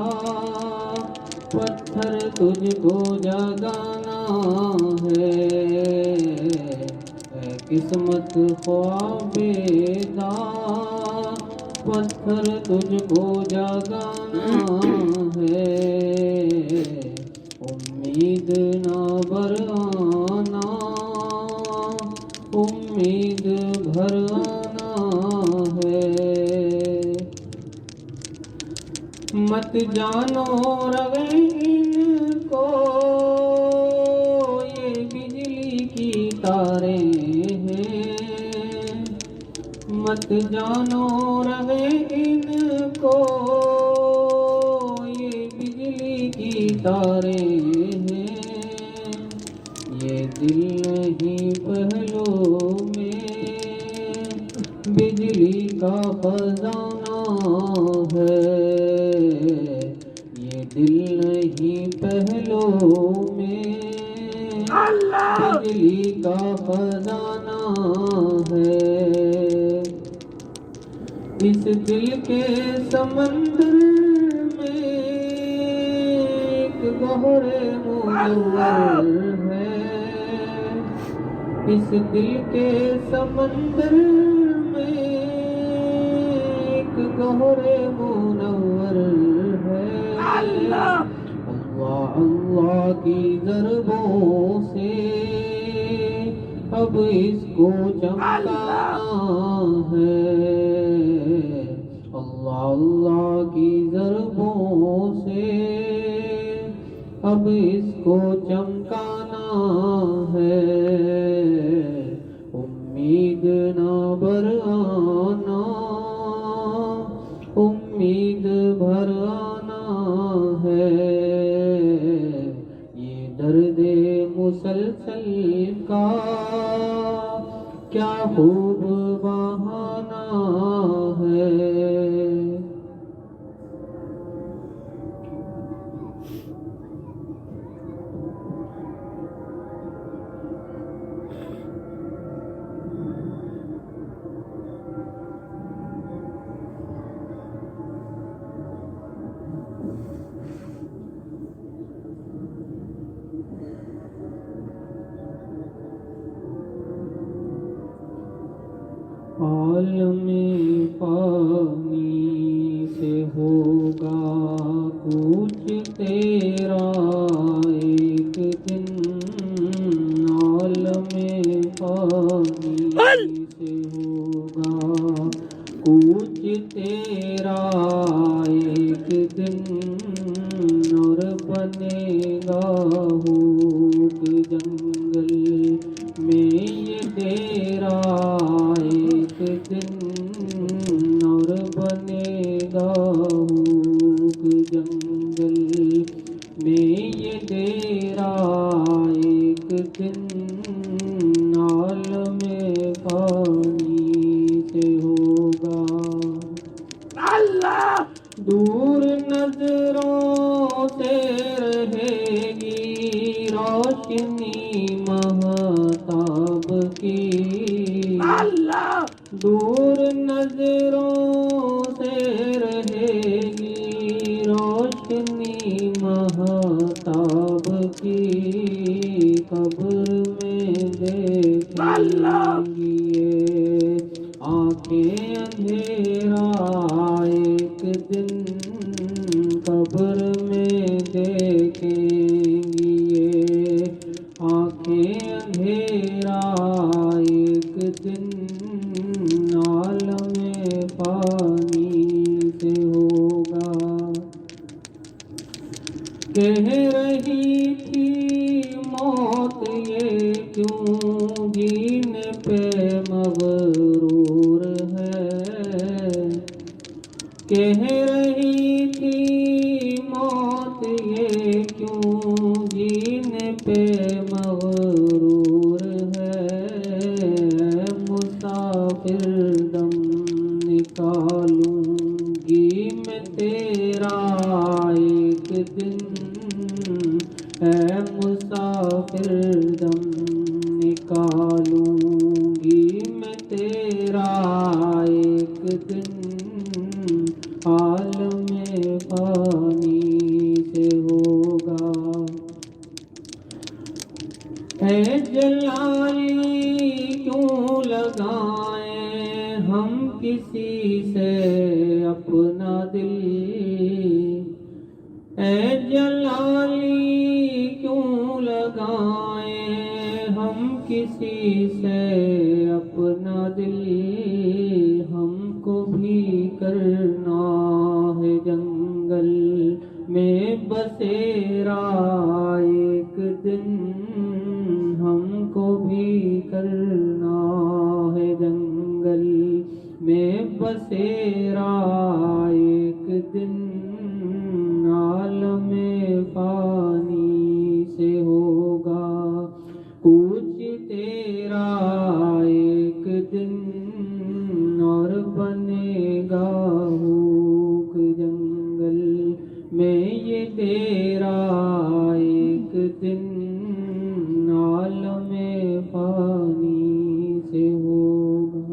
پتھر تجھ کو جگانا ہے، اے قسمت خوابیدہ پتھر تجھ کو جگانا ہے، امید نہ بھرانا، امید بھرانا ہے، مت جانو روے ان کو یہ بجلی کی تاریں ہیں، مت جانو روے ان کو یہ بجلی کی تاریں ہیں، یہ دل نہیں پہلو میں بجلی کا خزانہ ہے، یہ دل نہیں پہلو میں بجلی کا خزانہ ہے، اس دل کے سمندر میں ایک گہر منور ہے، اس دل کے سمندر میں ایک گہر منور ہے، اللہ اللہ کی ضربوں سے اب اس کو چمکانا ہے، اللہ اللہ کی ضربوں سے اب اس کو چمکانا ہے، امید نہ بھرانا، امید بھرانا ہے، یہ درد مسلسل کا کیا خوب بہانا ہے، عالم پانی سے ہوگا کچھ تیرا ایک دن، عالم پانی سے ہوگا کچھ تیرا ایک دن، اور بنے گا ہوگ جنگل میں یہ تیرا ایک دن، اور بنے گا ہوگ جنگل میں یہ تیرا ایک دن، عالم پانی سے ہوگا، دور نظروں سے رہے گی روشنی مہتاب کی، دور نظروں سے رہے گی روشنی مہتاب کی، قبر میں دیکھیں گی یہ آنکھیں اندھیرا ایک دن، قبر میں دیکھیں گی یہ آنکھیں اندھیرا ایک دن، عالم پانی سے ہوگا، کہہ رہی تھی موت یہ کیوں جینے پہ مغرور ہے، کہہ رہی تھی موت یہ کیوں جینے پہ مغرور ہے، مسافر دم نکالوں گی میں تیرا ایک دن، اے مسافر دم نکالوں گی میں تیرا ایک دن، عالم فانی سے ہوگا۔ اے جلالی کیوں لگائیں ہم کسی سے اپنا دل، اے جلالی کیوں لگائیں ہم کسی سے اپنا دل، ہم کو بھی کرنا ہے جنگل میں بسیرا ایک دن، ہم کو بھی کرنا ہے جنگل میں بسیرا ایک دن، عالم فانی سے ہوگا کچھ تیرا ایک دن، اور بنے گا ہوک جنگل میں یہ تیرا ایک دن، عالم فانی سے ہوگا۔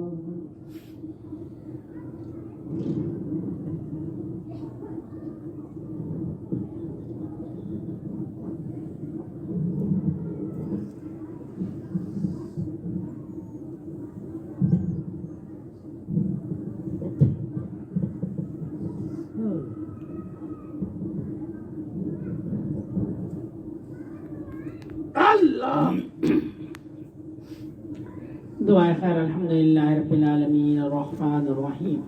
دعائے خیر۔ الحمدللہ رب العالمین الرحمن الرحیم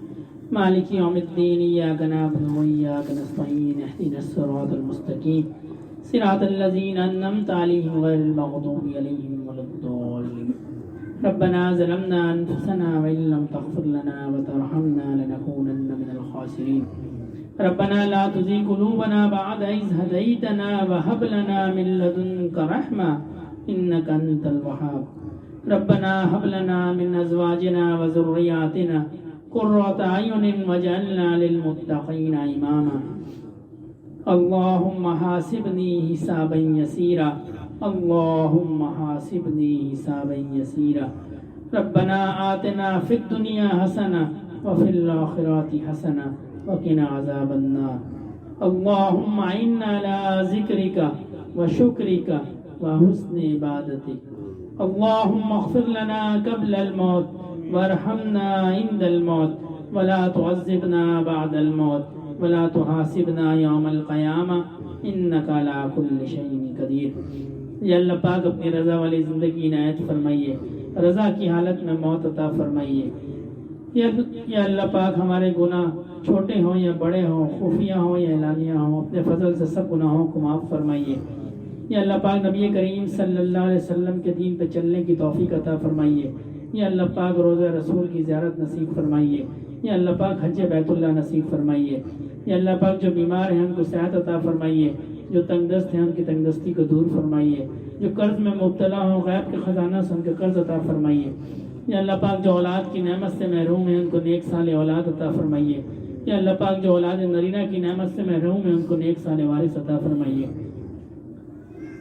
مالک یوم الدین، ایاک نعبد و ایاک نستعین، اہدنا الصراط المستقیم صراط الذین انعمت علیہم غیر المغضوب علیہم ولا الضالین۔ ربنا ظلمنا انفسنا وان لم تغفر لنا وترحمنا لنکونن من الخاسرین۔ ربنا لا تزغ قلوبنا بعد إذ هديتنا وهب لنا من لدنك رحمة إنك أنت الوهاب۔ ربنا هب لنا من أزواجنا وذرياتنا قرة أعين واجعلنا للمتقين إماما۔ اللهم حاسبني حسابا يسيرا، اللهم حاسبني حسابا يسيرا۔ ربنا آتنا في الدنيا حسنة وفي الآخرة حسنة وقنا عذاب النار۔ اللهم أعنا على ذكرك وشكرك وحسن عبادتك۔ اللهم اغفر لنا قبل الموت وارحمنا عند الموت ولا تعذبنا بعد الموت ولا تحاسبنا يوم القيامة إنك على كل شيء قدير۔ یا اللہ پاک اپنی رضا والی زندگی عنایت فرمائیے، رضا کی حالت میں موت عطا فرمائیے۔ یا اللہ پاک ہمارے گناہ چھوٹے ہوں یا بڑے ہوں، خفیہ ہوں یا اعلانیہ ہوں، اپنے فضل سے سب گناہوں کو معاف فرمائیے۔ یا اللہ پاک نبی کریم صلی اللہ علیہ وسلم کے دین پہ چلنے کی توفیق عطا فرمائیے۔ یا اللہ پاک روضہ رسول کی زیارت نصیب فرمائیے۔ یا اللہ پاک حج بیت اللہ نصیب فرمائیے۔ یا اللہ پاک جو بیمار ہیں ان کو صحت عطا فرمائیے، جو تنگ دست ہیں ان کی تنگ دستی کو دور فرمائیے، جو قرض میں مبتلا ہوں غیب کے خزانہ سے ان کے قرض عطا فرمائیے۔ یا اللہ پاک جو اولاد کی نعمت سے محروم ہیں ان کو نیک صالح اولاد عطا فرمائیے۔ یا اللہ پاک جو اولاد نرینہ کی نعمت سے محروم ہیں ان کو نیک صالح وارث عطا فرمائیے۔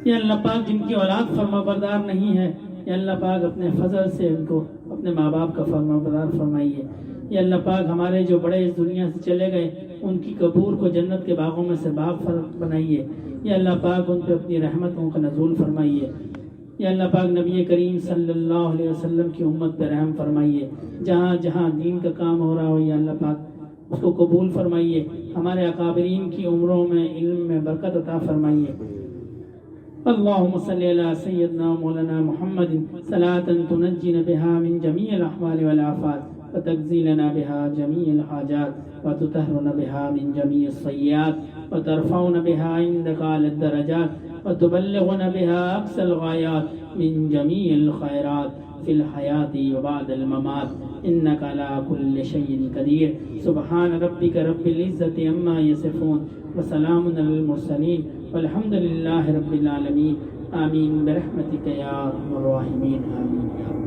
یا اللہ پاک جن کی اولاد فرما بردار نہیں ہے، یا اللہ پاک اپنے فضل سے ان کو اپنے ماں باپ کا فرما بردار فرمائیے۔ یا اللہ پاک ہمارے جو بڑے اس دنیا سے چلے گئے ان کی قبور کو جنت کے باغوں میں سے باغ بنائیے۔ یا اللہ پاک ان پہ اپنی رحمتوں کا نزول فرمائیے۔ یا اللہ پاک نبی کریم صلی اللہ علیہ وسلم کی امت پہ رحم فرمائیے۔ جہاں جہاں دین کا کام ہو رہا ہو یا اللہ پاک اس کو قبول فرمائیے۔ ہمارے اکابرین کی عمروں میں علم میں برکت عطا فرمائیے۔ اللهم صل على سيدنا مولانا محمد صلاة تنجينا بها من جميع الأحوال والآفات وتقضي لنا بها جميع الحاجات وتطهرنا بها من جميع السيئات وترفعنا بها عندك على الدرجات وتبلغنا بها أقصى الغايات من جميع الخيرات في الحياة وبعد الممات إنك على كل شيء قدير۔ سبحان ربك رب العزة عما يصفون وسلام على المرسلين والحمد لله رب العالمين آمين برحمتك يا أرحم الراحمين آمين يا رب۔